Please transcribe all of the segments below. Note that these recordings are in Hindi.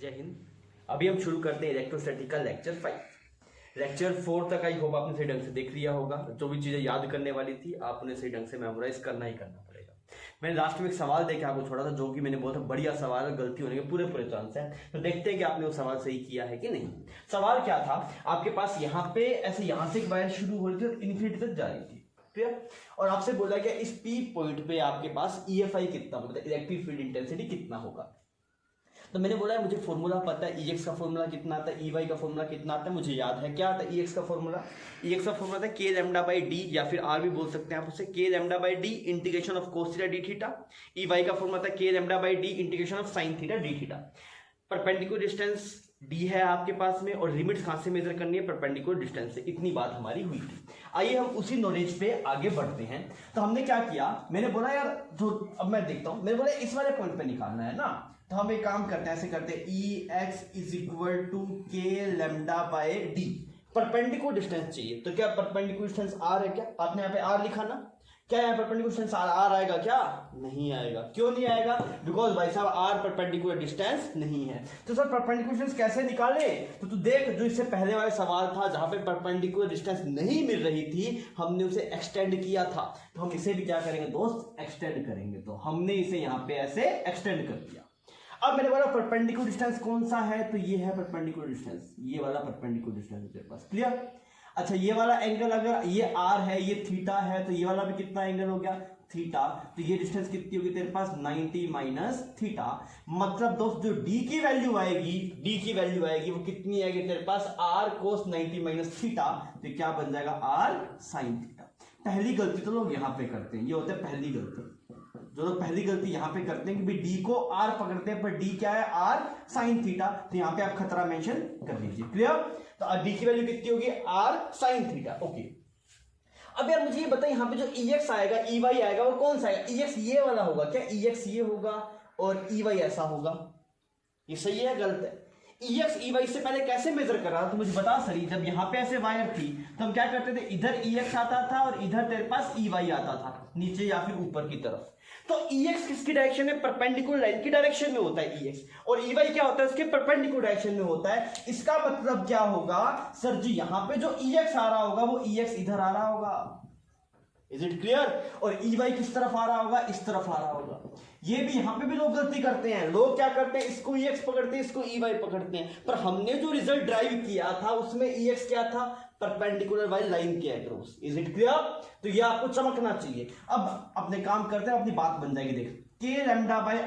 जय हिंद। अभी हम शुरू करते हैं इलेक्ट्रोस्टैटिक लेक्चर 5। लेक्चर 4 तक आई होप आपने सही ढंग से देख लिया होगा। जो भी चीज़ें याद करने वाली थी आपने सही ढंग से मेमोराइज करना ही करना पड़ेगा। मैंने लास्ट में एक सवाल देके आपको छोड़ा था, जो कि मैंने बहुत बढ़िया सवाल, गलती होने के पूरे चांस है। तो देखते हैं कि आपने वो सवाल सही किया है कि नहीं। सवाल क्या था, आपके पास यहाँ पे ऐसे यहाँ से एक वायर शुरू हो रही थी और इन्फिनिटी तक जा रही थी, क्लियर। और आपसे बोला गया इस पी पॉइंट पे आपके पास EFI कितना, मतलब इलेक्ट्रिक फील्ड इंटेंसिटी कितना होगा। तो मैंने बोला है मुझे फॉर्मूला पता है, EX का फॉर्मूला कितना आता है, EY का फॉर्मूला कितना आता है, मुझे याद है। क्या आता है EX का फॉर्मूला? EX का फॉर्मूला था K लैम्डा बाई डी, या फिर R भी बोल सकते हैं आप उसे, K lambda by D integration of cos theta D theta. EY का फॉर्मूला था K lambda by D integration of sine theta D theta. Perpendicular distance D है आपके पास में, और लिमिट्स कहां से मेजर करनी है, परपेंडिकुलर डिस्टेंस से। इतनी बात हमारी हुई थी। आइए हम उसी नॉलेज पे आगे बढ़ते हैं। तो हमने क्या किया, मैंने बोला यार जो अब मैं देखता हूं, मैंने बोला इस वाले पॉइंट पे निकालना है ना। तो हम एक काम करते हैं, ऐसे करते हैं EX is equal to K lambda by D. Perpendicular distance चाहिए, तो क्या परपेंडिकुलर डिस्टेंस R है? क्या आपने यहाँ पे R लिखा ना, क्या यहाँ परपेंडिकुलर डिस्टेंस R आएगा? क्या नहीं आएगा। क्यों नहीं आएगा? बिकॉज भाई साहब R परपेंडिकुलर डिस्टेंस नहीं है। तो सर परपेंडिकुलर डिस्टेंस कैसे निकाले? तो तू देख, जो इससे पहले वाला सवाल था जहां पे परपेंडिकुलर डिस्टेंस नहीं मिल रही थी, हमने उसे एक्सटेंड किया था। तो हम इसे भी क्या करेंगे दोस्त, एक्सटेंड करेंगे। तो हमने इसे यहाँ पे ऐसे एक्सटेंड कर दिया। अब मैंने बोला परपेंडिकुलर डिस्टेंस कौन सा है, तो ये है परपेंडिकुलर डिस्टेंस, ये वाला परपेंडिकुलर डिस्टेंस है तेरे पास, क्लियर। अच्छा ये वाला एंगल, अगर ये R है, ये थीटा है, तो ये वाला भी कितना एंगल हो गया, थीटा। तो ये डिस्टेंस कितनी होगी तेरे पास, 90 माइनस थीटा। मतलब दोस्त जो D की वैल्यू आएगी वो कितनी आएगी तेरे पास, R cos 90 माइनस थीटा। तो क्या बन जाएगा, R sin थीटा। पहली गलती तो लोग यहाँ पे करते हैं, ये होता है पहली गलती। जो लोग पहली गलती यहाँ पे करते हैं कि भाई D को R पकड़ते हैं, पर D क्या है, R sin थीटा। तो यहाँ पे आप खतरा मेंशन कर लीजिए, क्लियर। तो D की वैल्यू कितनी होगी, R sin थीटा, ओके। अब यार मुझे ये बताइए, यहाँ पे जो EX आएगा, EY आएगा, वो कौन सा आएगा? EX ये वाला होगा क्या? EX ये होगा और EY ऐसा होगा, ये सही है गलत है? EX EY से पहले कैसे मेजर कर रहा था, तो मुझे बता सही। जब यहाँ पे ऐसे वायर थी तो हम क्या करते थे, इधर EX आता था और इधर तेरे पास EY आता था, नीचे या फिर ऊपर की तरफ। तो EX किसकी डायरेक्शन में, परपेंडिकुलर लाइन की डायरेक्शन में होता है EX, और EY क्या होता है, उसके परपेंडिकुलर डायरेक्शन में होता है। इसका मतलब क्या होगा सर जी, यहाँ पे जो EX आ रहा होगा वो EX इधर आ रहा होगा, इज इट क्लियर। और EY किस तरफ आ रहा होगा, इस तरफ आ रहा होगा। ये भी यहाँ पे भी लोग गलती करते हैं। लोग क्या करते हैं, इसको EX पकड़ते हैं, इसको EY पकड़ते हैं। पर हमने जो रिजल्ट ड्राइव किया था उसमें EX क्या था, परपेंडिकुलर वाली लाइन के अक्रॉस, इज इट क्लियर। तो ये आपको चमकना चाहिए। अब अपने काम करते हैं, अपनी बात बन जाएगी। देख K लैम्डा बाय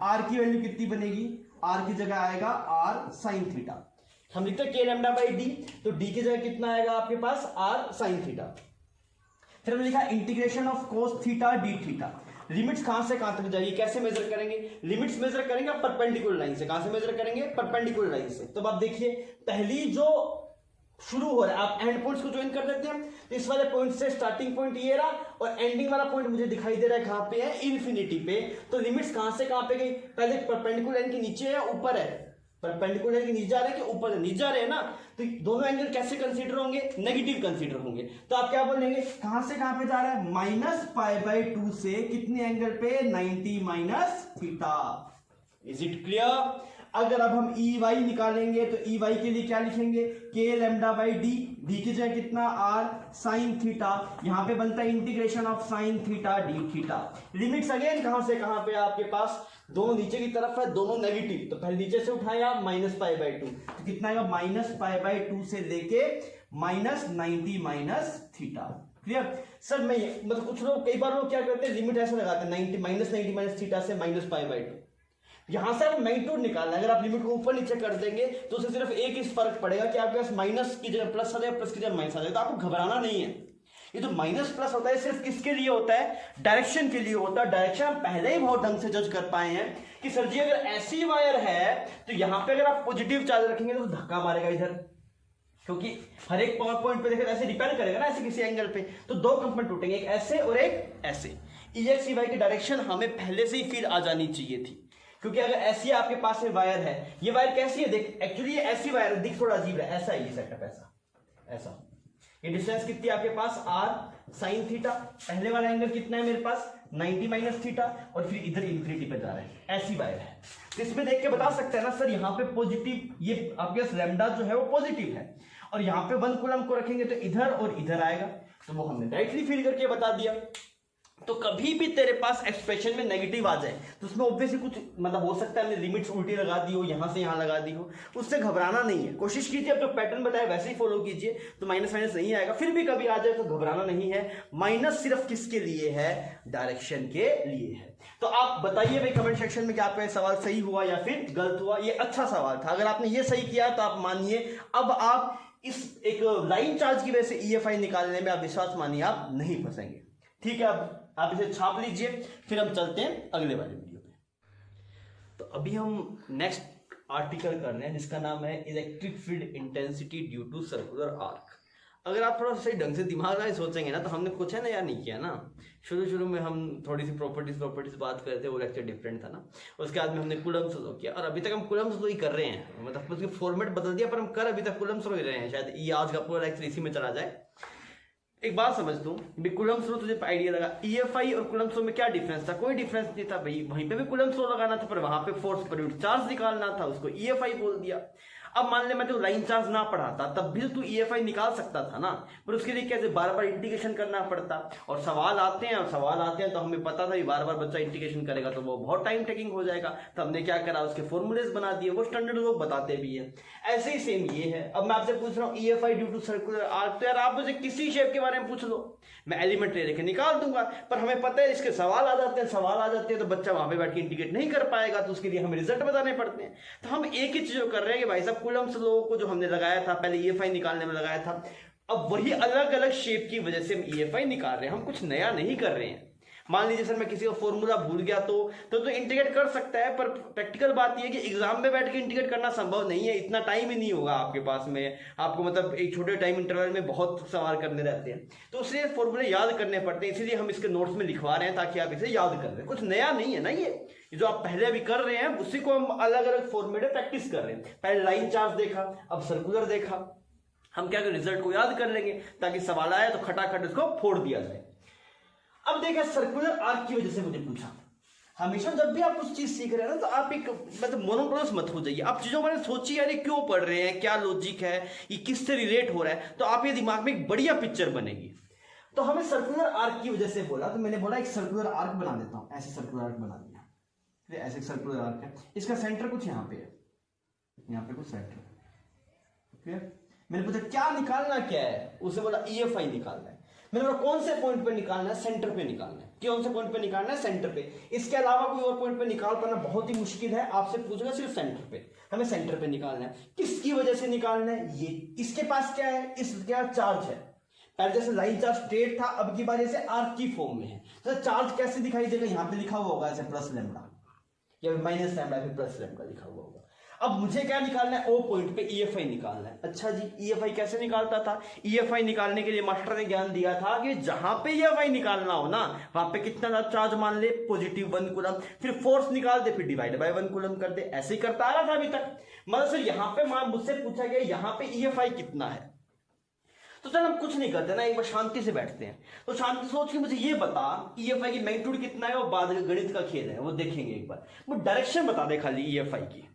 R की वैल्यू कितनी बनेगी, R की जगह आएगा R sin थीटा। हम लिखते हैं K लैम्डा बाय D, तो D की जगह कितना आएगा आपके पास, R sin थीटा। फिर हमने लिखा integration of cos theta D theta. Limits कहां से कहां तक जाएगी, कैसे मेजर करेंगे, लिमिट्स मेजर करेंगे आप परपेंडिकुलर लाइन से। कहां से मेजर करेंगे, परपेंडिकुलर लाइन से। तो आप देखिए पहली जो शुरू हो रहा है, आप एंड पॉइंट्स को ज्वाइन कर देते हैं। तो इस वाले पॉइंट से स्टार्टिंग पॉइंट ये रहा, और एंडिंग वाला पॉइंट मुझे दिखाई दे रहा है कहां पे है, इन्फिनिटी पे। तो लिमिट्स कहां से कहां पे गई, पहले परपेंडिकुलर लाइन के नीचे है, ऊपर है, परपेंडिकुलर लाइन के नीचे जा रहे हैं कि ऊपर नीचे जा रहे हैं ना। तो दोनों एंगल कैसे कंसीडर होंगे, नेगेटिव कंसीडर होंगे। तो आप क्या बोलेंगे, कहां से कहां पे जा रहा है, -π/2 से कितने एंगल पे, 90 minus theta. Is it clear. अगर अब हम EY निकालेंगे तो EY के लिए क्या लिखेंगे, K lambda by D, D की जगह कितना, R sin थीटा। यहां पे बनता है integration of sin theta D theta. Limits again कहां से कहां पे आपके पास, दोनों नीचे की तरफ है, दोनों नेगेटिव। तो पहले नीचे से उठाया -π/2, तो कितना आएगा, -π/2 से लेके -90 माइनस थीटा। Clear sir. मैं मतलब कुछ लोग, कई बार लोग क्या करते हैं, लिमिट ऐसे लगाते हैं, -90 माइनस थीटा से -π/2। यहां से आप मैग्नीट्यूड निकालना है। अगर आप लिमिट को ऊपर नीचे कर देंगे तो उससे सिर्फ एक ही फर्क पड़ेगा कि आपके पास माइनस की जगह प्लस आ जाए, प्लस की जगह माइनस आ जाए। तो आपको घबराना नहीं है। ये जो माइनस प्लस होता है सिर्फ किसके लिए होता है, डायरेक्शन के लिए होता है। डायरेक्शन हम पहले ही बहुत ढंग से जज कर पाए हैं कि सर जी अगर ऐसी वायर है तो यहां पे अगर आप पॉजिटिव चार्ज रखेंगे तो धक्का मारेगा इधर, क्योंकि हर एक पावर पॉइंट पे देखें ऐसे डिपेंड करेगा ना, ऐसे किसी एंगल पे। तो दो कंपोनेंट टूटेंगे, एक ऐसे और एक ऐसे। EX EY की डायरेक्शन हमें पहले से ही फील आ जानी चाहिए थी, क्योंकि अगर ऐसी आपके पास में वायर है, ये वायर कैसी है देख, एक्चुअली ये ऐसी वायर दिख थोड़ा अजीब है, ऐसा है ये सेटअप, ऐसा। ये डिस्टेंस कितनी है आपके पास, R sin थीटा। पहले वाला एंगल कितना है मेरे पास, 90 माइनस थीटा, और फिर इधर इन्फिनिटी पे जा रहा है, ऐसी वायर है। तो इसमें देख के बता सकते हैं ना सर यहाँ पे पॉजिटिव, ये आपके पास लैम्डा जो है वो पॉजिटिव है, और यहाँ पे 1 कूलम को रखेंगे तो इधर और इधर आएगा, तो वो हमने डायरेक्टली फिल करके बता दिया। तो कभी भी तेरे पास एक्सप्रेशन में नेगेटिव आ जाए तो उसमें ऑब्वियसली कुछ मतलब हो सकता है हमने लिमिट्स उल्टी लगा दी हो, यहां से यहां लगा दी हो, उससे घबराना नहीं है। कोशिश कीजिए, अब जो पैटर्न बताया वैसे ही फॉलो कीजिए, तो माइनस माइनस नहीं आएगा। फिर भी कभी आ जाए तो घबराना नहीं है। माइनस सिर्फ किसके लिए है? डायरेक्शन के लिए है। तो आप बताइए भाई कमेंट सेक्शन में कि आपका सवाल सही हुआ या फिर गलत हुआ। ये अच्छा सवाल था, अगर आपने ये सही किया तो आप मानिए अब आप इस एक लाइन चार्ज की वजह से EFI निकालने में आप विश्वास मानिए आप नहीं फंसेंगे। ठीक है, अब आप इसे छाप लीजिए, फिर हम चलते हैं अगले वाले वीडियो में। तो अभी हम नेक्स्ट आर्टिकल कर रहे हैं जिसका नाम है electric field intensity due to circular arc. अगर आप थोड़ा सही ढंग से दिमाग में सोचेंगे ना तो हमने कुछ है ना या नहीं किया ना। शुरू में हम थोड़ी सी प्रॉपर्टीज बात कर रहे थे, वो लेक्चर डिफरेंट था ना। उसके बाद में हमने कूलम्ब्स लॉ किया, और अभी तक हम कूलम्ब्स लॉ ही कर रहे हैं, मतलब उसके फॉर्मेट बदल दिया पर हम कर अभी तक कूलम्ब्स लॉ ही रहे हैं। शायद ये आज का पूरा लेक्चर इसी में चला जाए। एक बात समझ दो, कूलम्ब्स लॉ तुझे आइडिया लगा। EFI और कूलम्ब्स लॉ में क्या डिफरेंस था? कोई डिफरेंस नहीं था भाई। वहीं पे भी कूलम्ब्स लॉ लगाना था, पर वहां पे फोर्स पर यूनिट चार्ज निकालना था, उसको EFI बोल दिया। अब मान ले मैं तो लाइन चार्ज ना पढ़ाता तब भी तू EFI निकाल सकता था ना, पर उसके लिए कैसे बार बार इंटीग्रेशन करना पड़ता। और सवाल आते हैं तो हमें पता था बार बार बच्चा इंटीग्रेशन करेगा तो वो बहुत टाइम टेकिंग हो जाएगा। तो हमने क्या करा, उसके फॉर्मूलेज बना दिए, वो स्टैंडर्ड लोग बताते भी है। ऐसे ही सेम ये है। अब मैं आपसे पूछ रहा हूँ EFI due to circular arc, तो यार आप मुझे किसी शेप के बारे में पूछ लो, मैं एलिमेंट ले लेके निकाल दूंगा। पर हमें पता है इसके सवाल आ जाते हैं तो बच्चा वहां पे बैठ के इंटीग्रेट नहीं कर पाएगा, तो उसके लिए हमें रिजल्ट बताने पड़ते हैं। तो हम एक ही चीज कर रहे हैं कि भाई साहब कूलम्ब्स लॉ को जो हमने लगाया था पहले EFI निकालने में लगाया था, अब वही अलग अलग शेप की वजह से हम EFI निकाल रहे हैं। हम कुछ नया नहीं कर रहे हैं। मान लीजिए सर मैं किसी का फॉर्मूला भूल गया तो इंटीग्रेट कर सकता है, पर प्रैक्टिकल बात यह है कि एग्जाम में बैठ के इंटीग्रेट करना संभव नहीं है। इतना टाइम ही नहीं होगा आपके पास में, आपको मतलब एक छोटे टाइम इंटरवल में बहुत सवाल करने रहते हैं, तो उसलिए फॉर्मूले याद करने पड़ते हैं। इसीलिए हम इसके नोट्स में लिखवा रहे हैं ताकि आप इसे याद कर लें। कुछ नया नहीं है ना, ये जो आप पहले अभी कर रहे हैं उसी को हम अलग अलग फॉर्मेट में प्रैक्टिस कर रहे हैं। पहले लाइन चार्ज देखा, अब सर्कुलर देखा। हम क्या करें, रिजल्ट को याद कर लेंगे ताकि सवाल आए तो खटाखट उसको फोड़ दिया जाए। अब देखा सर्कुलर आर्क की वजह से मुझे पूछा। हमेशा जब भी आप कुछ चीज सीख रहे हैं ना तो आप एक मतलब मोनोटोनस मत हो जाइए। आप चीजों में सोचिए यार ये क्यों पढ़ रहे हैं, क्या लॉजिक है, ये किससे रिलेट हो रहा है, तो आप ये दिमाग में एक बढ़िया पिक्चर बनेगी। तो हमें सर्कुलर आर्क की वजह से बोला, तो मैंने बोला एक सर्कुलर आर्क बना देता हूं। ऐसे सर्कुलर आर्क बना दिया, फिर ऐसे सर्कुलर आर्क है, इसका सेंटर कुछ यहाँ पे है, यहाँ पे कुछ सेंटर। क्लियर? मैंने पूछा क्या निकालना क्या है, उसे बोला EFI निकालना है। मैंने बोला कौन से पॉइंट पे निकालना है, सेंटर पे निकालना है। कौन से पॉइंट पे निकालना है, सेंटर पे। इसके अलावा कोई और पॉइंट पे निकाल पाना बहुत ही मुश्किल है। आपसे पूछेगा सिर्फ सेंटर पे, हमें सेंटर पे निकालना है। किसकी वजह से निकालना है, ये इसके पास क्या है, इसका चार्ज है। पहले जैसे लाइन चार्ज स्ट्रेट था, अब की बार जैसे आर्क की फॉर्म में है। तो चार्ज कैसे दिखाई देगा, यहाँ पे लिखा हुआ होगा ऐसे प्लस लैम्डा या माइनस लैम्डा, फिर प्लस लैम्डा लिखा हुआ होगा। अब मुझे क्या निकालना है, ओ पॉइंट पे EFI निकालना है। अच्छा जी, EFI कैसे निकालता था? EFI निकालने के लिए मास्टर ने ज्ञान दिया था कि जहां पे EFI निकालना हो ना, वहां पे कितना चार्ज मान ले, पॉजिटिव 1 कूलम, फिर फोर्स निकाल दे, फिर डिवाइड बाय 1 कूलम कर दे। ऐसे ही करता आ रहा था अभी तक। मतलब सर यहाँ पे मुझसे पूछा गया यहाँ पे EFI कितना है, तो चल हम कुछ नहीं करते ना, एक बार शांति से बैठते हैं। तो शांति सोच के मुझे ये बता EFI की मैग्नीट्यूड कितना है, और बाद गणित का खेल है वो देखेंगे एक बार। वो डायरेक्शन बता दे खाली EFI की,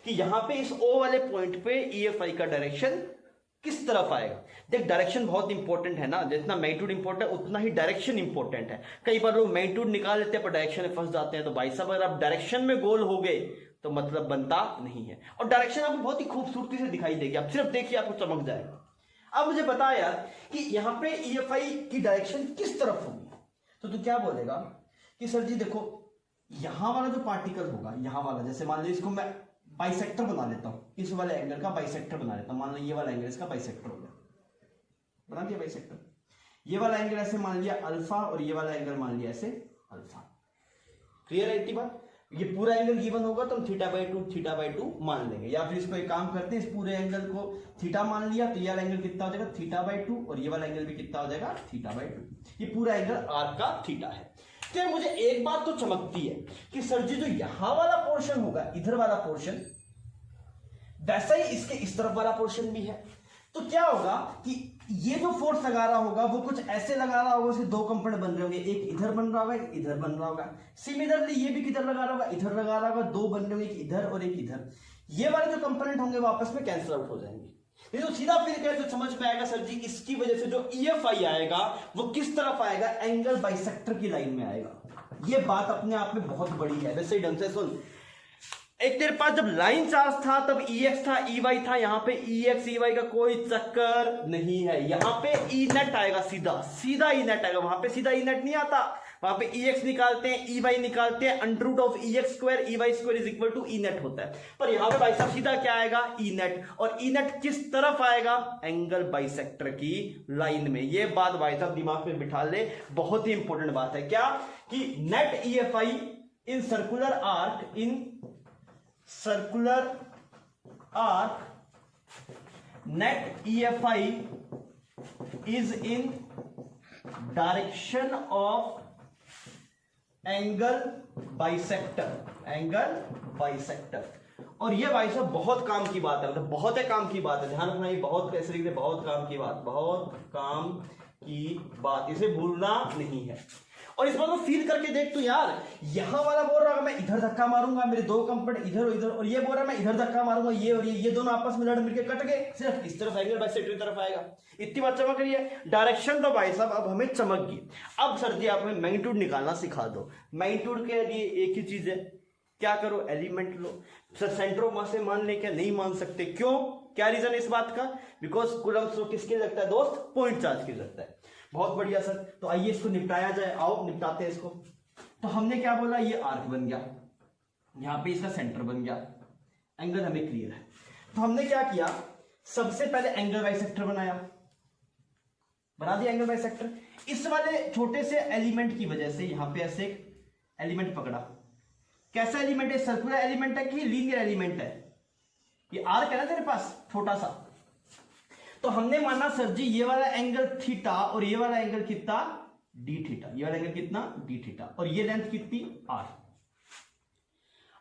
कि यहां पे इस O वाले पॉइंट पे EFI का डायरेक्शन किस तरफ आएगा। देख डायरेक्शन बहुत इंपॉर्टेंट है ना, जितना मैग्नीट्यूड इंपॉर्टेंट है उतना ही डायरेक्शन इंपॉर्टेंट है। कई बार लोग मैग्नीट्यूड निकाल लेते हैं पर डायरेक्शन में फंस जाते हैं। तो भाई साहब अगर आप डायरेक्शन में गोल हो गए तो मतलब बनता नहीं है, और डायरेक्शन आपको बहुत ही खूबसूरती से दिखाई देगी। आप सिर्फ देखिए आपको चमक जाएगा। अब मुझे बता यार कि यहां पे EFI की डायरेक्शन किस तरफ होगी, तो तू क्या बोलेगा कि सर जी देखो यहां वाला जो पार्टिकल होगा, यहां वाला, जैसे मान लो इसको मैं बाइसेक्टर बना लेता हूं, इस वाले एंगल का बाइसेक्टर बना लेता हूं। मान लो ये वाला एंगल इसका बाइसेक्टर हो गया, बना दिया बाइसेक्टर। ये वाला एंगल ऐसे मान लिया अल्फा, और ये वाला एंगल मान लिया ऐसे अल्फा। क्लियर है इतनी बात? ये पूरा एंगल गिवन होगा तो हम θ/2 मान लेंगे, या फिर इसको एक काम करते हैं, इस पूरे एंगल को थीटा मान लिया तो ये वाला एंगल कितना हो जाएगा θ/2, और ये वाला एंगल भी कितना हो जाएगा θ/2। ये पूरा एंगल आर्क का थीटा है। तो मुझे एक बात तो चमकती है कि सर जी जो यहां वाला पोर्शन होगा, इधर वाला पोर्शन, वैसा ही इसके इस तरफ वाला पोर्शन भी है। तो क्या होगा कि ये जो फोर्स लगा रहा होगा वो कुछ ऐसे लगा रहा होगा, उसके दो कंपोनेंट बन रहे होंगे, एक इधर बन रहा होगा, एक इधर बन रहा होगा। सिमिलरली ये भी किधर लगा रहा होगा, इधर लगा रहा होगा, दो बन रहे होंगे, एक इधर और एक इधर। ये वाले जो कंपोनेंट होंगे वो आपस में कैंसिल आउट हो जाएंगे। ये तो सीधा फिर कैसे समझ में आएगा सर जी, इसकी वजह से जो EFI आएगा वो किस तरफ आएगा, एंगल बाइसेक्टर की लाइन में आएगा। ये बात अपने आप में बहुत बड़ी है। वैसे ढंग से सुन, एक तेरे पास जब लाइन चार्ज था तब EX था, EY था, यहाँ पे EX EY का कोई चक्कर नहीं है। यहाँ पे E नेट आएगा, सीधा सीधा E नेट आएगा, वहां पे सीधा E नेट नहीं आता। वहां पे EX निकालते हैं, EY निकालते हैं, under root of EX square EY square is equal to E net होता है। पर यहाँ पे भाई साहब सीधा क्या आएगा, E नेट। और E नेट किस तरफ आएगा, एंगल बाइसेक्टर की लाइन में। ये बात भाई साहब दिमाग में बिठा ले, बहुत ही इंपॉर्टेंट बात है। क्या कि net EFI in circular arc, in circular arc, net EFI is in direction of angle bisector, angle bisector। और ये भाई साहब बहुत काम की बात है, मतलब बहुत है काम की बात है, ध्यान रखना। ये बहुत कैसे लिखते, बहुत काम की बात, बहुत काम की बात, इसे भूलना नहीं है। और इस बात को फील करके देख तू यार, यहां वाला बोल रहा है मैं इधर धक्का मारूंगा, मेरे दो कंपोनेंट इधर और इधर, और ये बोल रहा है मैं इधर धक्का मारूंगा, ये और ये दोनों आपस में लड़ मिलके कट गए, सिर्फ इस तरफ एंगल बाइसेक्टर की तरफ आएगा। इतनी बात चमक रही है, डायरेक्शन तो भाई साहब अब हमें चमक गई। अब सर जी आप हमें मैग्नीट्यूड निकालना सिखा दो। मैग्नीट्यूड के लिए एक ही चीज है, क्या करो, element low. Sir centre of mass से मान ले, क्या नहीं मान सकते, क्यों, क्या रीजन है इस बात का, बिकॉज कूलम्ब लॉ किसके लगता है दोस्त, पॉइंट चार्ज की लगता है। बहुत बढ़िया सर, तो आइए इसको निपटाया जाए, आओ निपटाते हैं इसको। तो हमने क्या बोला, ये आर्क बन गया, यहां पे इसका सेंटर बन गया, एंगल हमें क्लियर है। तो हमने क्या किया, सबसे पहले एंगल बाइसेक्टर बनाया, बना दिया एंगल बाइसेक्टर। इस वाले छोटे से एलिमेंट की वजह से यहां पे ऐसे एक एलिमेंट पकड़ा। कैसा एलिमेंट है, सर्कुलर एलिमेंट है कि लीनियर एलिमेंट है, ये आर्क है ना तेरे पास छोटा सा। तो हमने माना सर जी ये वाला एंगल थीटा और ये वाला एंगल कितना, डी थीटा, ये वाला एंगल कितना, डी थीटा, और ये लेंथ कितनी, आर।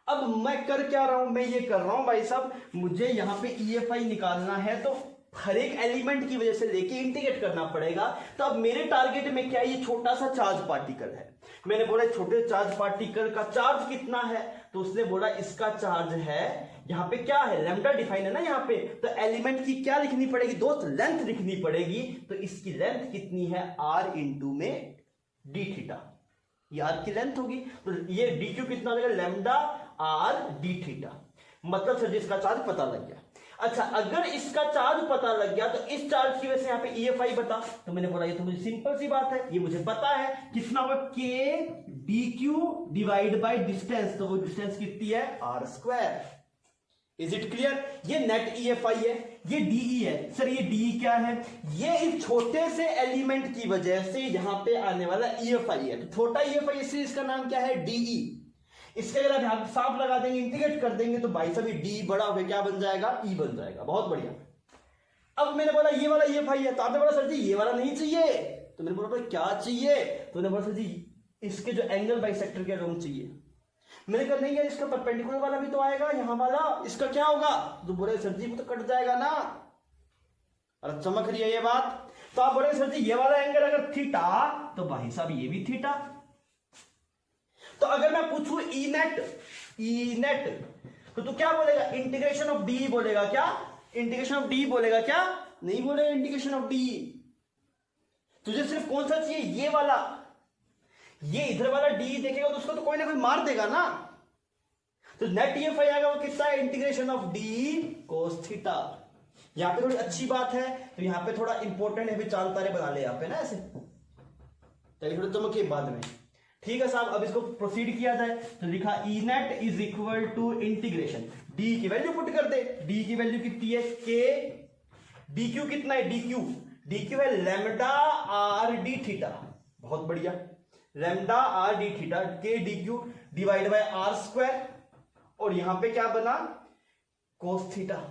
अब मैं कर क्या रहा हूं, मैं ये कर रहा हूं भाई साहब, मुझे यहां पे EFI निकालना है, तो हर एक एलिमेंट की वजह से लेके इंटीग्रेट करना पड़ेगा। तो अब मेरे टारगेट में क्या, ये छोटा सा चार्ज पार्टिकल है। मैंने बोला छोटे चार्ज पार्टिकल का चार्ज कितना है, तो उसने बोला इसका चार्ज है, यहां पे क्या है, लैम्डा डिफाइन है ना यहाँ पे, तो एलिमेंट की क्या लिखनी पड़ेगी दोस्त, लेंथ लिखनी पड़ेगी। तो इसकी लेंथ कितनी है, r इंटू में डी थीटा, ये r की लेंथ होगी। तो ये dq कितना हो जाएगा, लैम्डा r डी थीटा। मतलब सर जिसका चार्ज पता लग गया। अच्छा, अगर इसका चार्ज पता लग गया तो इस चार्ज की वजह से यहाँ पे EFI बता। तो मैंने बोला ये तो मुझे सिंपल सी बात है, ये मुझे पता है कितना होगा, k dq divide by distance, तो वो डिस्टेंस कितनी है, r square. Is it clear, ये नेट EFI है, ये DE है। सर ये DE क्या है, ये इस छोटे से एलिमेंट की वजह से यहां पे आने वाला EFI है। तो छोटा EFI, इसलिए इसका नाम क्या है, DE। इसके अगर आप यहां साफ लगा देंगे, इंटीग्रेट कर देंगे, तो भाई साहब डी बड़ा होकर क्या बन जाएगा, ई बन जाएगा। बहुत बढ़िया। अब मैंने बोला ये वाला EFI है, तो आपने बोला सर जी ये वाला नहीं चाहिए, तो मैंने बोला क्या चाहिए, तो मैंने बोला सर जी इसके जो एंगल बाइसेक्टर के रूम चाहिए। मैंने कहा नहीं यार, इसका परपेंडिकुलर वाला भी तो आएगा, यहां वाला, इसका क्या होगा, तो बोले सर जी वो तो कट जाएगा ना। अरे चमक रही है ये बात। तो आप बोले सर जी ये वाला एंगल अगर थीटा, तो भाई साहब ये भी थीटा। तो अगर मैं पूछूं ई नेट तो तू क्या बोलेगा, इंटीग्रेशन ऑफ डी बोलेगा क्या, इंटीग्रेशन ऑफ डी बोलेगा क्या, नहीं बोलेगा इंटीग्रेशन ऑफ डी। तुझे सिर्फ कौन सा चाहिए, ये वाला, ये इधर वाला डी देखेगा तो उसको तो कोई ना कोई मार देगा ना। तो नेट EFI आएगा वो कितना है, integration of d cos theta. यहां पे थोड़ी अच्छी बात है, तो यहां पे थोड़ा इंपॉर्टेंट है, भी चांद तारे बना ले यहां पे ना ऐसे, तो थोड़ा चमकिए बाद में। ठीक है साहब, अब इसको प्रोसीड किया जाए। तो लिखा E net is equal to integration, D की वैल्यू पुट कर दे, डी की वैल्यू कितनी है, के, डी क्यू कितना है, डी क्यू है लैम्डा आर डी थीटा। बहुत बढ़िया, lambda R D theta, K D Q divide by R square, और यहां पे क्या बना, कोस थीटा।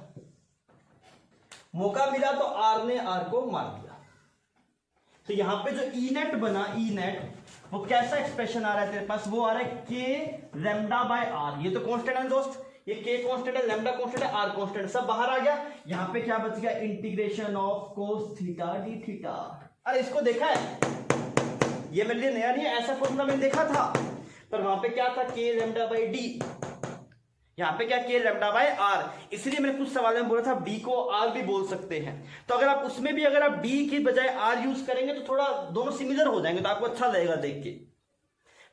मौका मिला तो आर ने आर को मार दिया। तो यहां पे जो ई नेट बना, ई नेट वो कैसा एक्सप्रेशन आ रहा है तेरे पास, वो आ रहा है के लैम्डा बाय आर। ये तो कांस्टेंट है दोस्त, ये के कांस्टेंट है, लैम्डा कांस्टेंट है, आर कांस्टेंट, सब बाहर आ गया। यहाँ पे क्या बच गया, integration of cos theta D theta. अरे इसको देखा है, ये मेरे लिए नया नहीं है, ऐसा फॉर्मूला मैंने देखा था, पर वहां पे क्या था, के लैम्डा बाई डी, यहाँ पे क्या, के लैम्डा बाय आर। इसलिए मैंने कुछ सवाल में बोला था डी को आर भी बोल सकते हैं, तो अगर आप उसमें भी अगर आप डी की बजाय आर यूज करेंगे तो थोड़ा दोनों सिमिलर हो जाएंगे, तो आपको अच्छा लगेगा देख के।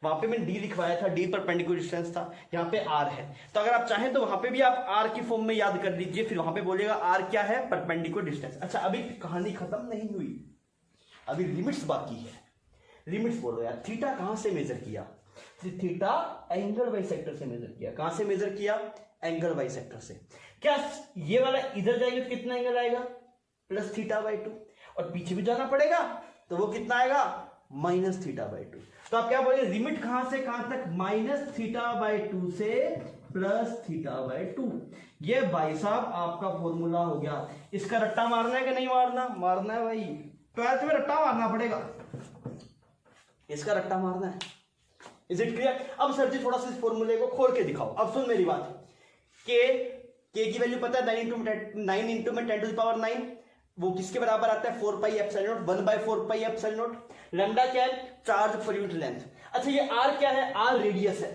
वहां पे मैंने डी लिखवाया था, डी परपेंडिकुलर डिस्टेंस था, यहाँ पे आर है, तो अगर आप चाहें तो वहां पे भी आप आर की फॉर्म में याद कर लीजिए, फिर वहां पे बोलेगा आर क्या है, परपेंडिकुलर डिस्टेंस। अच्छा अभी कहानी खत्म नहीं हुई, अभी लिमिट्स बाकी है। लिमिट्स बोलो यार, थीटा कहां से मेजर किया, थीटा एंगल बाइसेक्टर से मेजर किया। कहां से मेजर किया, एंगल बाइसेक्टर से। क्या ये वाला इधर जाएगा तो कितना एंगल आएगा, प्लस थीटा बाई 2, और पीछे भी जाना पड़ेगा तो वो कितना आएगा, माइनस थीटा बाई 2। तो आप क्या बोले, लिमिट कहां से कहां तक, माइनस थीटा बाई 2 से प्लस थीटा बाई 2। ये भाई साहब आपका फॉर्मूला हो गया। इसका रट्टा मारना है कि नहीं मारना, मारना है भाई, 12th में रट्टा मारना पड़ेगा, इसका रट्टा मारना है। Is it clear. अब सर जी थोड़ा सा इस फॉर्मूले को खोल के दिखाओ। अब सुन मेरी बात, के की वैल्यू पता है 9 इंटू में 10 टू द पावर 9, वो किसके बराबर आता है, 4 pi epsilon naught, 1 by 4 pi epsilon naught. Lambda क्या है, चार्ज पर यूनिट लेंथ। अच्छा ये आर क्या है, आर रेडियस है।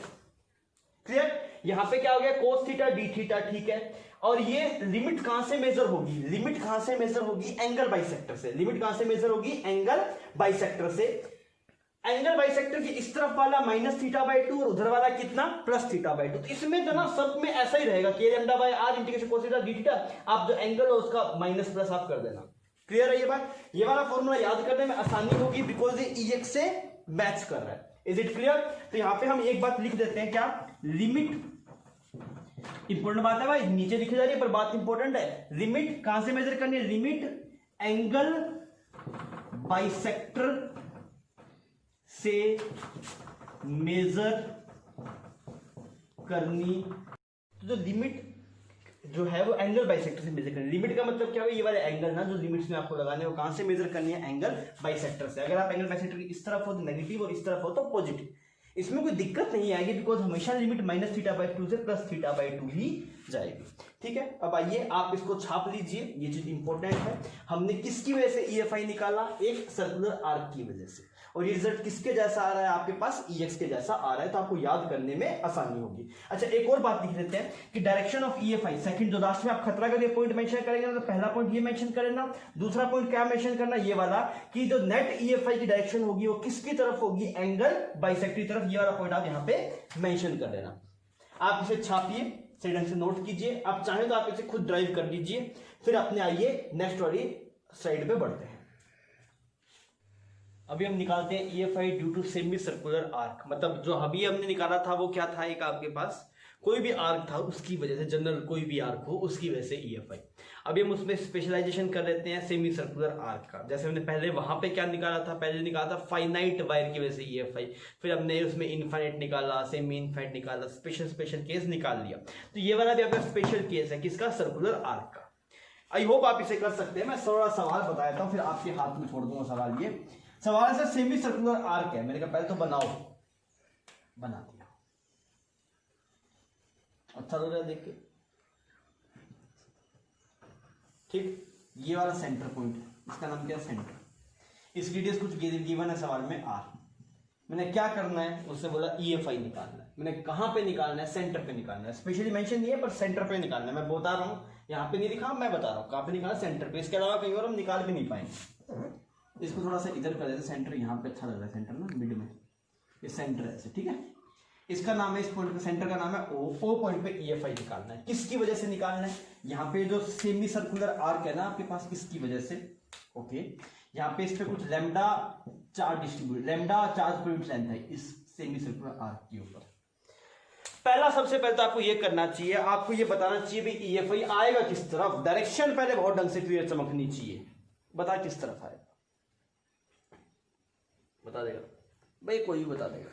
क्लियर। यहां पे क्या हो गया, कोस थीटा डी थीटा, ठीक है। और ये लिमिट कहां से मेजर होगी, लिमिट कहां से मेजर होगी, एंगल बाइसेक्टर से। लिमिट कहां से मेजर होगी, एंगल बाइसेक्टर से। एंगल बाइसेक्टर की इस तरफ वाला माइनस थीटा बाई 2 और उधर वाला कितना, प्लस थीटा बाई 2। तो इसमें जो ना सब में ऐसा ही रहेगा, K lambda by R integration cos theta D theta, आप जो एंगल हो उसका माइनस प्लस आप कर देना। क्लियर है ये बात। ये वाला फॉर्मूला याद करने में आसानी होगी बिकॉज ये ईएक्स से मैच कर रहा है। Is it clear. तो यहां पे हम एक बात लिख देते हैं, क्या, लिमिट, इंपॉर्टेंट बात है भाई, नीचे लिखी जा रही है पर बात इंपॉर्टेंट है। लिमिट कहां से मेजर करनी है, लिमिट एंगल बाइसेक्टर से मेजर करनी। तो जो लिमिट जो है वो एंगल बाइसेक्टर से मेजर करनी। लिमिट का मतलब क्या है, ये वाले एंगल ना जो लिमिट्स में आपको लगाने हैं वो कहां से मेजर करनी है, एंगल बाइसेक्टर से। अगर आप एंगल बाइसेक्टर की इस तरफ हो तो नेगेटिव और इस तरफ हो तो पॉजिटिव, इसमें कोई दिक्कत नहीं आएगी बिकॉज हमेशा लिमिट माइनस थीटा बाई 2 से प्लस थीटा बाई 2 ही जाएगी। ठीक है। अब आइए आप इसको छाप लीजिए, ये चीज इंपॉर्टेंट है। हमने किसकी वजह से EFI निकाला, एक सर्कुलर आर्क की वजह से, और ये रिजल्ट किसके जैसा आ रहा है आपके पास, EX के जैसा आ रहा है, तो आपको याद करने में आसानी होगी। अच्छा एक और बात लिख लेते हैं कि डायरेक्शन ऑफ EFI, सेकंड जो लास्ट में आप खतरा करके पॉइंट मेंशन करेंगे ना, तो पहला पॉइंट ये मेंशन करना, दूसरा पॉइंट क्या मेंशन करना, ये वाला कि जो नेट EFI की डायरेक्शन होगी वो किसकी तरफ होगी, एंगल बाइसेक्टर की तरफ। ये वाला पॉइंट आप यहाँ पे मेंशन कर देना। आप इसे छापिए, सही ढंग से नोट कीजिए, आप चाहें तो आप इसे खुद ड्राइव कर लीजिए, फिर अपने आइए नेक्स्ट वाली स्लाइड पे बढ़ते हैं। अभी हम निकालते हैं EFI due to semicircular arc. मतलब जो अभी हमने निकाला था वो क्या था, एक आपके पास कोई भी आर्क था उसकी वजह से, जनरल कोई भी आर्क हो उसकी वजह से EFI। अभी हम उसमें स्पेशलाइजेशन कर लेते हैं सेमी सर्कुलर आर्क का। जैसे हमने पहले वहां पे क्या निकाला था, पहले निकाला था फाइनाइट वायर की वजह से EFI, फिर हमने उसमें इनफाइनाइट निकाला, सेमी इनफाइनाइट निकाला, स्पेशल केस निकाल लिया। तो ये वाला भी आपका स्पेशल केस है किसका, सर्कुलर आर्क का। आई होप आप इसे कर सकते हैं। मैं थोड़ा सवाल बता देता हूँ फिर आपके हाथ में छोड़ दूंगा सवाल। ये सवाल से सेमी सर्कुलर आर्क है, मैंने कहा पहले तो बनाओ, बना दिया, अच्छा लग रहा है देख के, ठीक। ये वाला सेंटर पॉइंट है, इसका नाम क्या है, सेंटर। इसकी डिस्टेंस कुछ गिवन है सवाल में R। मैंने क्या करना है, उससे बोला EFI निकालना है। मैंने कहां पे निकालना है, सेंटर पे निकालना है। स्पेशली मेंशन नहीं है पर सेंटर पे निकालना है। मैं बता रहा हूं, यहाँ पे नहीं लिखा, मैं बता रहा हूं कहां पे निकालना, सेंटर पे। इसके अलावा कहीं और हम निकाल भी नहीं पाएंगे। इसको थोड़ा सा इधर कर देते, सेंटर यहाँ पे अच्छा लग रहा है, सेंटर ना मिड में, ये सेंटर है ऐसे, ठीक है। इसका नाम है, इस पॉइंट पे सेंटर का नाम है O पॉइंट पे EFI निकालना है। किसकी वजह से निकालना है, यहाँ पे जो सेमी सर्कुलर आर्क है ना आपके पास, इसकी वजह से। ओके, यहाँ पे इस पे कुछ lambda charge distribute, lambda charge per unit length है इस सेमी सर्कुलर आर्क के ऊपर। पहला सबसे पहले तो आपको ये करना चाहिए, आपको ये बताना चाहिए भाई EFI आएगा किस तरफ। डायरेक्शन पहले बहुत ढंग से क्लियर चमकनी चाहिए, बता किस तरफ आएगा, बता देगा भाई, कोई बता देगा,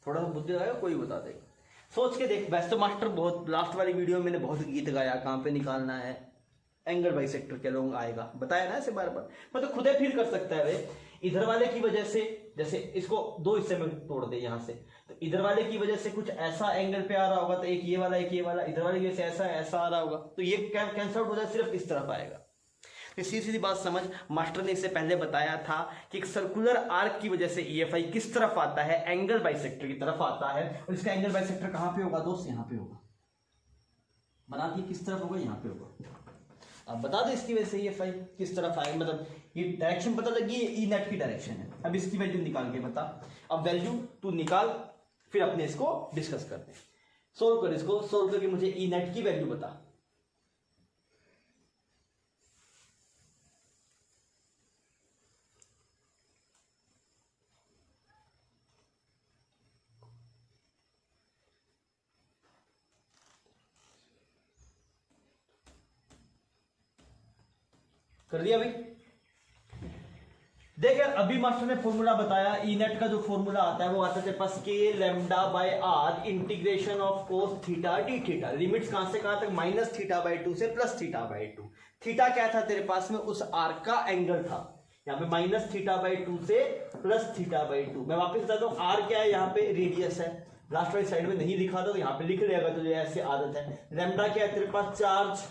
थोड़ा सा बुद्धि लगाएगा कोई बता देगा। सोच के देख। वैसे तो मास्टर बहुत लास्ट वाली वीडियो में मैंने बहुत गीत गाया, कहां पे निकालना है, एंगल बाइसेक्टर के लोग आएगा, बताया ना ऐसे बार बार। मतलब खुद ही फील कर सकता है भाई, इधर वाले की वजह से जैसे इसको दो हिस्से में तोड़ दे यहाँ से, तो इधर वाले की वजह से कुछ ऐसा एंगल पे आ रहा होगा, तो एक ये वाला एक ये वाला, इधर वाले की वजह से ऐसा ऐसा आ रहा होगा, तो ये कैंसल आउट हो जाए, सिर्फ इस तरफ आएगा। तो सीधी सीधी बात समझ, मास्टर ने इससे पहले बताया था कि एक सर्कुलर आर्क की वजह से ईएफआई किस तरफ आता है, एंगल बाइसेक्टर की तरफ आता है, और इसका एंगल बाइसेक्टर कहां पे होगा दोस्त, यहां पे होगा। बना दिए किस तरफ होगा, यहां पे होगा। अब बता दो इसकी वजह से ईएफआई किस तरफ आएगा, मतलब ये डायरेक्शन पता लगी, ये ई नेट की डायरेक्शन है। अब इसकी वैल्यू निकाल के बता। अब वैल्यू तू निकाल, फिर अपने इसको डिस्कस करते हैं। सोल्व कर, इसको सोल्व करके मुझे ई नेट की वैल्यू बता। कर दिया भाई। देख यार, अभी मास्टर ने फॉर्मूला बताया, ई नेट का जो फॉर्मूला आता है वो आता है तेरे पास K lambda by are integration of cos theta D theta. Limits कहां से कहां तक, माइनस थीटा बाई 2 से प्लस थीटा बाई 2। थीटा क्या था तेरे पास में, उस आर्क का एंगल था। यहाँ पे माइनस थीटा बाई 2 से प्लस थीटा बाई 2। मैं वापस बताता हूँ, आर क्या है, यहाँ पे रेडियस है। लास्ट वाली साइड में नहीं लिखा था तो यहाँ पे लिख लेगा, तो ऐसे आदत है। लैम्डा क्या है तेरे पास, charge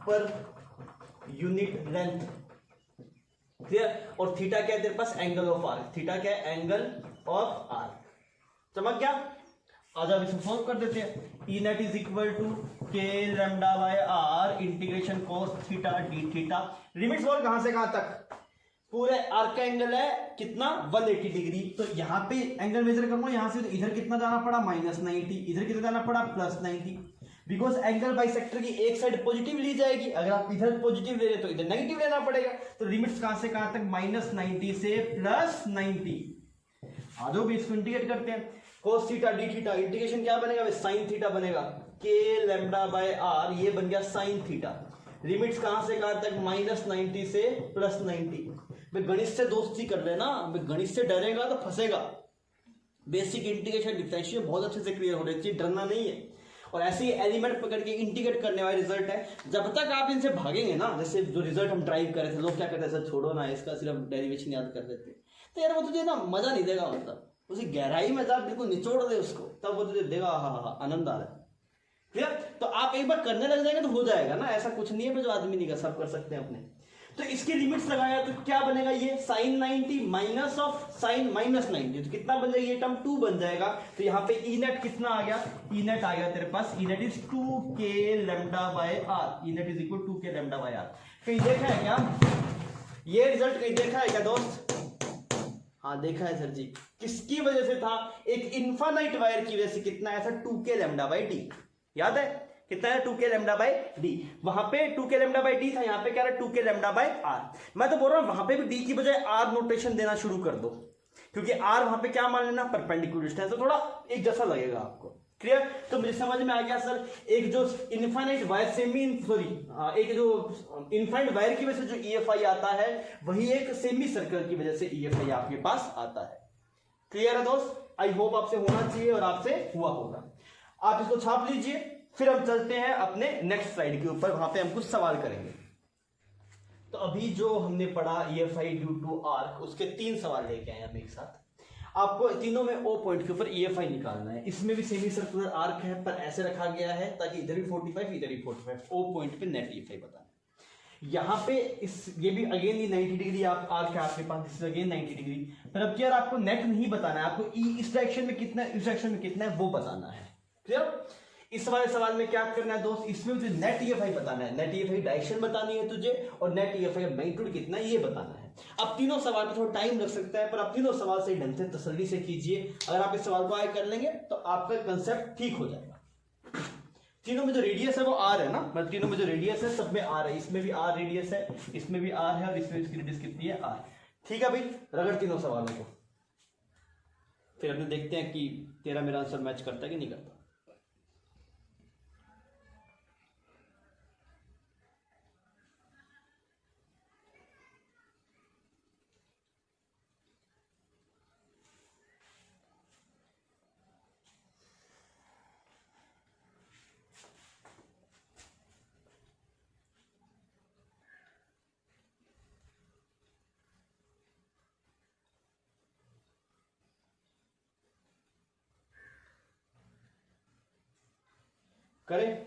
per unit length, clear. और थीटा क्या है तेरे पास, एंगल ऑफ आर्क। थीटा क्या है, एंगल ऑफ आर्क। चमक गया। आज अब इसे सॉल्व कर देते हैं। E net is equal to K lambda by are integration cos theta D theta. Limits बोल कहां से कहां तक, पूरे आर्क का एंगल है कितना, 180 डिग्री। तो यहाँ पे एंगल मेजर करूंगा यहाँ से, तो इधर कितना जाना पड़ा, -90, इधर कितना जाना पड़ा, +90। बिकॉज एंगल बाइसेक्टर की एक साइड पॉजिटिव ली जाएगी, अगर आप इधर पॉजिटिव ले रहे तो इधर नेगेटिव लेना पड़ेगा। तो लिमिट्स कहां से कहां तक, -90 से +90। आजो भी इसको इंटीग्रेट करते हैं। cos theta D theta, integration क्या बनेगा, sin थीटा बनेगा। के लैम्डा बाय आर, ये बन गया sin थीटा। लिमिट्स कहां से कहां तक, -90 से +90। गणित से दोस्ती कर लेना, गणित से डरेगा तो फंसेगा। बेसिक इंटीग्रेशन डिफरेंशियल बहुत अच्छे से क्लियर हो रही चाहिए, डरना नहीं है। और ऐसे ही एलिमेंट पकड़ के इंटीग्रेट करने वाला रिजल्ट है। जब तक आप इनसे भागेंगे ना, जैसे जो रिजल्ट हम ड्राइव कर रहे थे, लोग क्या करते थे, सर छोड़ो ना, इसका सिर्फ डेरिवेशन याद कर देते, तो यार वो तुझे ना मजा नहीं देगा, मतलब उसी गहराई में जब बिल्कुल निचोड़ दे उसको, तब वो तुझे देगा, हाँ आनंद आ रहा है। क्लियर। तो आप एक बार करने लग जाएंगे तो हो जाएगा ना, ऐसा कुछ नहीं है जो आदमी नहीं कर, सब कर सकते हैं अपने। तो इसकी लिमिट्स लगाया तो क्या बनेगा, ये sin 90 माइनस ऑफ sin -90, तो कितना बन जाएगा, ये टर्म 2 बन जाएगा। तो यहाँ पे ई नेट कितना आ गया, ई नेट आ गया तेरे पास, E net is 2k lambda by R. E net is equal 2k lambda by R. कहीं देखा है क्या ये रिजल्ट, कहीं देखा है क्या दोस्त? हाँ देखा है सर जी। किसकी वजह से था, एक इन्फानाइट वायर की वजह से। कितना आया था, 2k लैम्डा बाय डी, याद है कितना है, 2k लैम्डा बाय डी। वहां पे 2k लैम्डा बाय डी था, यहाँ पे क्या रहा, 2k लैम्डा बाय आर। मैं तो बोल रहा हूं वहां पे भी डी की बजाय आर नोटेशन देना शुरू कर दो, क्योंकि आर वहां पे क्या मान लेना, परपेंडिकुलर डिस्टेंस, तो थोड़ा एक जैसा लगेगा आपको। क्लियर। तो मुझे समझ में आ गया सर, एक जो इनफाइनाइट वायर एक जो इनफाइनाइट वायर की वजह से जो ईएफआई आता है, वही एक सेमी सर्कल की वजह से ईएफआई आपके पास आता है। क्लियर है दोस्त? आई होप आपसे होना चाहिए और आपसे हुआ होगा। आप इसको छाप लीजिए, फिर हम चलते हैं अपने नेक्स्ट स्लाइड के ऊपर, वहां पे हम कुछ सवाल करेंगे। तो अभी जो हमने पढ़ा ईएफआई ड्यू टू आर्क, उसके 3 सवाल लेके आए हम एक साथ। आपको तीनों में ओ पॉइंट के ऊपर ईएफआई निकालना है। इसमें भी सेमी सर्कुलर आर्क है, पर ऐसे रखा गया है ताकि इधर भी 45 इधर भी 45, ओ पॉइंट पे नेट ईएफआई बताना है। यहाँ पे ये भी अगेन ये 90 डिग्री आप आर्क है आपके पास, दिस इज अगेन 90 डिग्री। पर अब क्या आपको नेट नहीं बताना है, आपको इस डायरेक्शन में कितना है, इस डायरेक्शन में कितना है वो बताना है। क्लियर। इस वाले सवाल में क्या करना है दोस्त, इसमें तुझे नेट ईएफआई बताना है, नेट ईएफआई डायरेक्शन बतानी है तुझे, और नेट ईएफआई मैग्नीट्यूड कितना है ये बताना है। अब तीनों सवाल पे थोड़ा टाइम लग सकता है, पर आप तीनों सवाल सही ढंग से तसल्ली से कीजिए। अगर आप इस सवाल को आगे कर लेंगे तो आपका कंसेप्ट ठीक हो जाएगा। तीनों में जो रेडियस है वो आर है ना, मतलब तीनों में जो रेडियस है सब में आर है। इसमें भी आर रेडियस है, इसमें भी आर है, और इसमें इसकी रेडियस कितनी है, आर। ठीक है भाई, रगड़ तीनों सवालों को, फिर अपने देखते हैं कि तेरा मेरा आंसर मैच करता है कि नहीं करता। करें।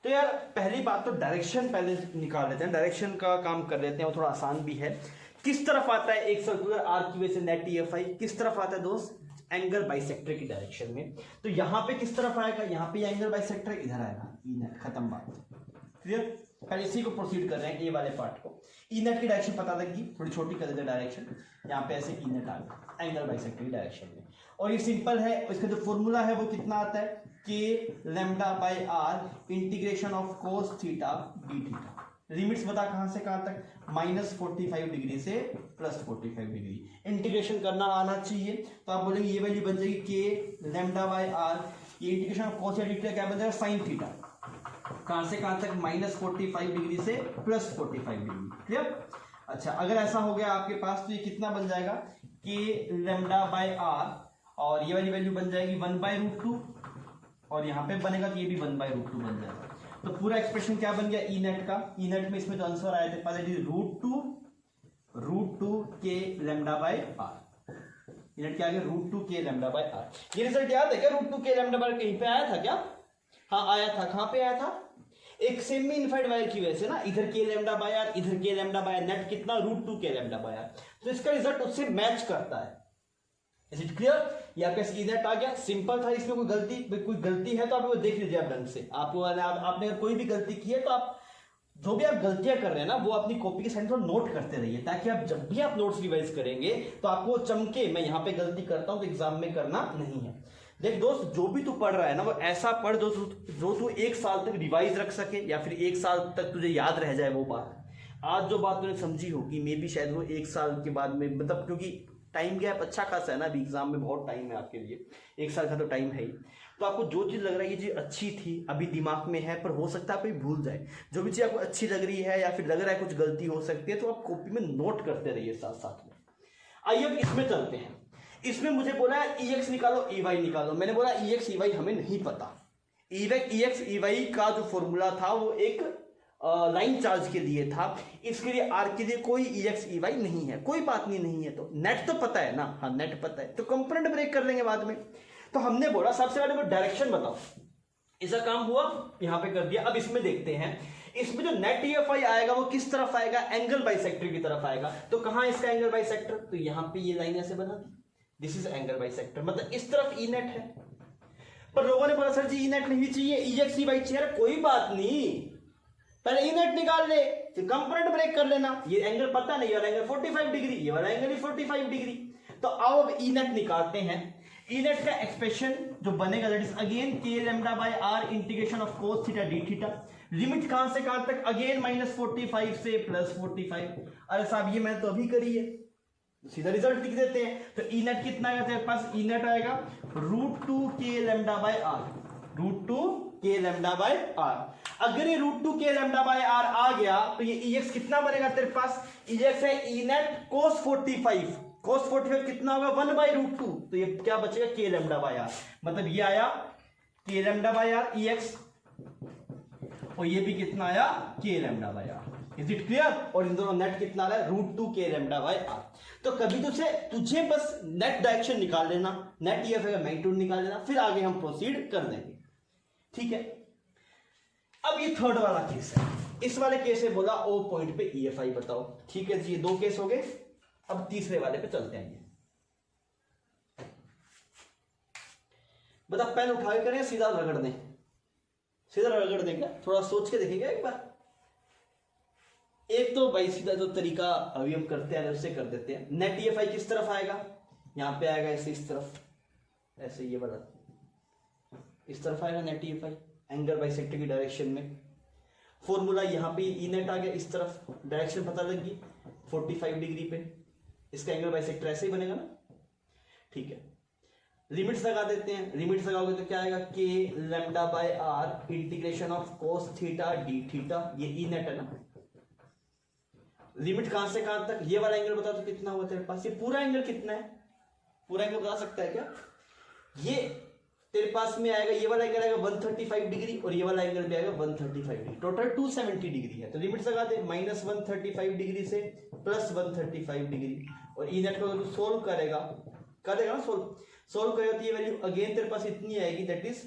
तो यार पहली बात तो डायरेक्शन पहले निकाल लेते हैं, डायरेक्शन का काम कर लेते हैं, वो थोड़ा आसान भी है। किस तरफ आता है एक सर्कुलर आर्क की वजह से नेट ईएफआई, किस तरफ आता है दोस्त, एंगल बाइसेक्टर की डायरेक्शन में। तो यहां पे किस तरफ आएगा, यहां पे एंगल बाइसेक्टर इधर आएगा, ई नेट, खत्म बात, क्लियर। पहले इसी को प्रोसीड कर रहे हैं, ए वाले पार्ट को। ई नेट की डायरेक्शन पता लगी, थोड़ी छोटी कर देते हैं डायरेक्शन, यहाँ पे ऐसे ई नेट आ गया एंगल बाइसेक्टर की डायरेक्शन में। और ये सिंपल है, इसका जो फॉर्मूला है वो कितना आता है, K lambda by R integration of cos theta D theta. Limits बता कहां से कहां तक, -45 डिग्री से +45 डिग्री। इंटीग्रेशन करना आना चाहिए, तो आप बोलेंगे ये वैल्यू बन जाएगी के लैम्डा बाई आर, ये इंटीग्रेशन ऑफ कोस थीटा क्या बन जाएगा, साइन थीटा। कहां से कहां तक, -45 डिग्री से +45 डिग्री, क्लियर। अच्छा, अगर ऐसा हो गया आपके पास तो ये कितना बन जाएगा, के लैम्डा बाई आर, और ये वाली वैल्यू बन जाएगी 1/√2, और यहां पे बनेगा तो ये भी 1/√2 बन जाएगा। तो पूरा एक्सप्रेशन क्या बन गया ई नेट का, ई नेट में इसमें जो आंसर आए थे पहले √2 k lambda by r, E net क्या आ गया, √2 के लैम्डा बाई आर। ये रिजल्ट याद है क्या, √2 के लैम्डा बाई कहीं पे आया था क्या, हाँ आया था, कहां पे आया था, एक सेमी इनफाइड वायर की वजह से ना, इधर के लैम्डा बाई आर, इधर के लैम्डा बाई आर, नेट कितना, √2 के लैम्डा बाई आर। तो इसका रिजल्ट उससे मैच करता है। इज इट क्लियर, या कैसे ई नेट आ गया, सिंपल था, इसमें कोई गलती है तो आप वो देख लीजिए आप ढंग से। आपको आपने अगर कोई भी गलती की है तो आप जो भी आप गलतियां कर रहे हैं ना वो अपनी कॉपी के साइड थोड़ा नोट करते रहिए, ताकि आप जब भी आप नोट्स रिवाइज करेंगे तो आपको चमके, मैं यहाँ पे गलती करता हूं तो एग्जाम में करना नहीं है। देख दोस्त, जो भी तू पढ़ रहा है ना वो ऐसा पढ़ जो तू 1 साल तक रिवाइज रख सके, या फिर 1 साल तक तुझे याद रह जाए वो बात। आज जो बात तूने समझी होगी मे भी शायद वो 1 साल के बाद में, मतलब क्योंकि टाइम गैप अच्छा खासा है ना, अभी एग्जाम में बहुत टाइम है आपके लिए, 1 साल का तो टाइम है ही। तो आपको जो चीज लग रहा है ये चीज अच्छी थी अभी दिमाग में है, पर हो सकता है आप भूल जाए। जो भी चीज आपको अच्छी लग रही है या फिर लग रहा है कुछ गलती हो सकती है, तो आप कॉपी में नोट करते रहिए साथ साथ में। आइए अब इसमें चलते हैं। इसमें मुझे बोला है EX निकालो EY निकालो, मैंने बोला EX EY हमें नहीं पता। EX EY का जो फॉर्मूला था वो एक लाइन चार्ज के लिए था, इसके लिए आर के लिए कोई EX EY नहीं है, कोई बात नहीं है। तो नेट तो पता है ना, हाँ नेट पता है, तो कंपोनेंट ब्रेक कर लेंगे बाद में। तो हमने बोला सबसे पहले वो डायरेक्शन बताओ, इसका काम हुआ, यहां पे कर दिया। अब इसमें देखते हैं, इसमें जो नेट EFI आएगा वो किस तरफ आएगा, एंगल बाइसेक्टर की तरफ आएगा। तो कहां इसका एंगल बाइसेक्टर, तो यहां पे ये लाइन ऐसे बना दी, दिस इज एंगल बाइसेक्टर, मतलब इस तरफ ई नेट है। पर लोगों ने बोला सर जी ई नेट नहीं चाहिए, EX EY चाहिए। कोई बात नहीं, पहले ई नेट निकाल ले, फिर कंपोनेंट ब्रेक कर लेना। ये एंगल पता नहीं, ये वाला एंगल 45 डिग्री, ये वाला एंगल 45 डिग्री। तो आओ अब ई नेट निकालते हैं। ई नेट का एक्सप्रेशन जो बनेगा that is again k lambda by are integration of cos theta D theta. Limit कहां से कहां तक, अगेन -45 से +45। अरे साहब ये मैंने तो अभी करी है, सीधा रिजल्ट लिख देते हैं। तो ई नेट कितना आएगा तेरे पास, ई नेट आएगा √2 k lambda by are, √2 k lambda by are. अगर ये √2 के लैम्डा बाय आर आ गया तो ये EX कितना बनेगा तेरे पास, EX है ई नेट cos 45, cos 45 कितना होगा 1/√2, तो ये क्या बचेगा के लैम्डा बाय आर, मतलब ये आया k lambda by are EX, और ये भी कितना आया k lambda by r. Is it clear, और इन दोनों नेट कितना आ रहा है √2 के लैम्डा बाय आर। तो कभी तुझे बस नेट डायरेक्शन निकाल लेना, नेट EFI का मैग्नीट्यूड निकाल लेना, फिर आगे हम प्रोसीड कर देंगे, ठीक है। अब ये थर्ड वाला केस है, इस वाले केस में बोला O पॉइंट पे EFI बताओ, ठीक है जी, ये 2 केस हो गए। अब तीसरे वाले पे चलते हैं। बता पेन उठा के करें सीधा रगड़ दें, सीधा रगड़ दें क्या, थोड़ा सोच के देखेंगे एक बार। एक तो भाई सीधा जो तरीका अभी हम करते हैं उससे कर देते हैं। नेट EFI किस तरफ आएगा, यहां पे आएगा ऐसे, इस तरफ ऐसे, ये वाला इस तरफ आएगा नेट EFI एंगल बाइसेक्टर की डायरेक्शन में। फॉर्मूला यहां पे ई नेट आ गया, इस तरफ डायरेक्शन पता लग गई 45 डिग्री पे, इसका एंगल बाइसेक्टर ऐसे ही बनेगा ना, ठीक है। लिमिट्स लगा देते हैं, लिमिट्स लगाओगे तो क्या आएगा k lambda by are integration of cos theta D theta, ये ई नेट है ना। लिमिट कहां से कहां तक, ये वाला एंगल बता तो कितना हुआ तेरे पास, ये पूरा एंगल कितना है, पूरा एंगल बता सकता है क्या, ये तेरे पास में आएगा, ये वाला एंगल आएगा 135 डिग्री और ये वाला एंगल भी आएगा 135 डिग्री, टोटल 270 डिग्री है। तो लिमिट लगा दे -135 डिग्री से +135 डिग्री, और ई नेट को अगर सोल्व करेगा ना, सोल्व करेगा तो ये वैल्यू अगेन तेरे पास इतनी आएगी, that is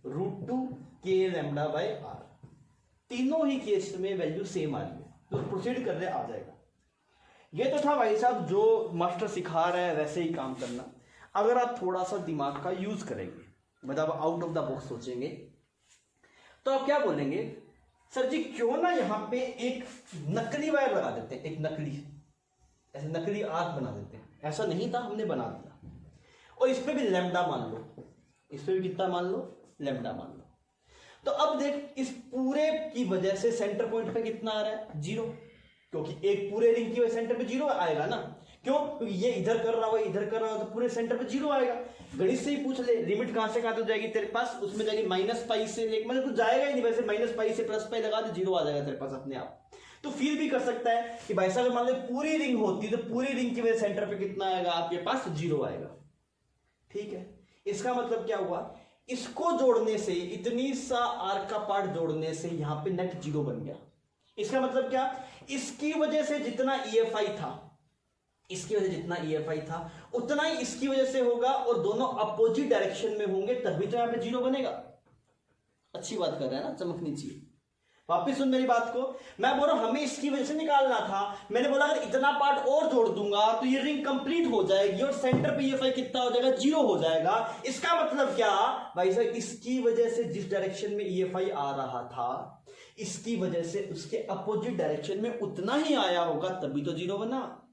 √2 k lambda by r. तीनों ही केस में वैल्यू सेम आ रही है, तो प्रोसीड कर रहे आ जाएगा। ये तो था भाई साहब जो मास्टर सिखा रहा है वैसे ही काम करना। अगर आप थोड़ा सा दिमाग का यूज करेंगे, मतलब आउट ऑफ द बॉक्स सोचेंगे, तो आप क्या बोलेंगे, सर जी क्यों ना यहाँ पे एक नकली वायर लगा देते हैं, एक नकली ऐसे नकली आर्क बना देते हैं। ऐसा नहीं था, हमने बना दिया, और इस पे भी लैम्डा मान लो, इस पे भी कितना मान लो, लैम्डा मान लो। तो अब देख इस पूरे की वजह से सेंटर पॉइंट पे कितना आ रहा है, 0, क्योंकि एक पूरे रिंग की वजह सेंटर पे 0 आएगा ना। क्यों, क्योंकि ये इधर कर रहा हो इधर कर रहा हो, तो पूरे सेंटर पे 0 आएगा। गणित से ही पूछ ले, लिमिट कहां से कहां तक जाएगी तेरे पास, उसमें जाएगी -π से एक, मतलब कुछ जाएगा ही नहीं, वैसे -π से +π लगा दे 0 आ जाएगा तेरे पास अपने आप। तो फील भी कर सकता है कि भाई साहब मान लो पूरी रिंग होती तो पूरी रिंग की वजह सेंटर पे कितना आएगा आपके पास, 0 आएगा। ठीक है, इसका मतलब क्या हुआ, इसको जोड़ने से, इतनी सा आर्क का पार्ट जोड़ने से यहां पे नेट 0 बन गया। इसका मतलब क्या, इसकी वजह से जितना EFI था, इसकी वजह से जितना EFI था उतना ही इसकी वजह से होगा, और दोनों अपोजिट डायरेक्शन में होंगे, तभी तो यहां पे 0 बनेगा। अच्छी बात कर रहा है ना, चमकनी चाहिए। वापिस सुन मेरी बात को, मैं बोल रहा हूं हमें इसकी वजह से निकालना था। मैंने बोला अगर इतना पार्ट और जोड़ दूंगा तो ये रिंग कंप्लीट हो जाएगी, और सेंटर पे EFI कितना हो जाएगा, 0 हो जाएगा। इसका मतलब क्या भाई साहब, इसकी वजह से जिस डायरेक्शन में EFI आ रहा था, इसकी वजह से उसके अपोजिट डायरेक्शन में उतना ही आया होगा, तभी तो 0 बना।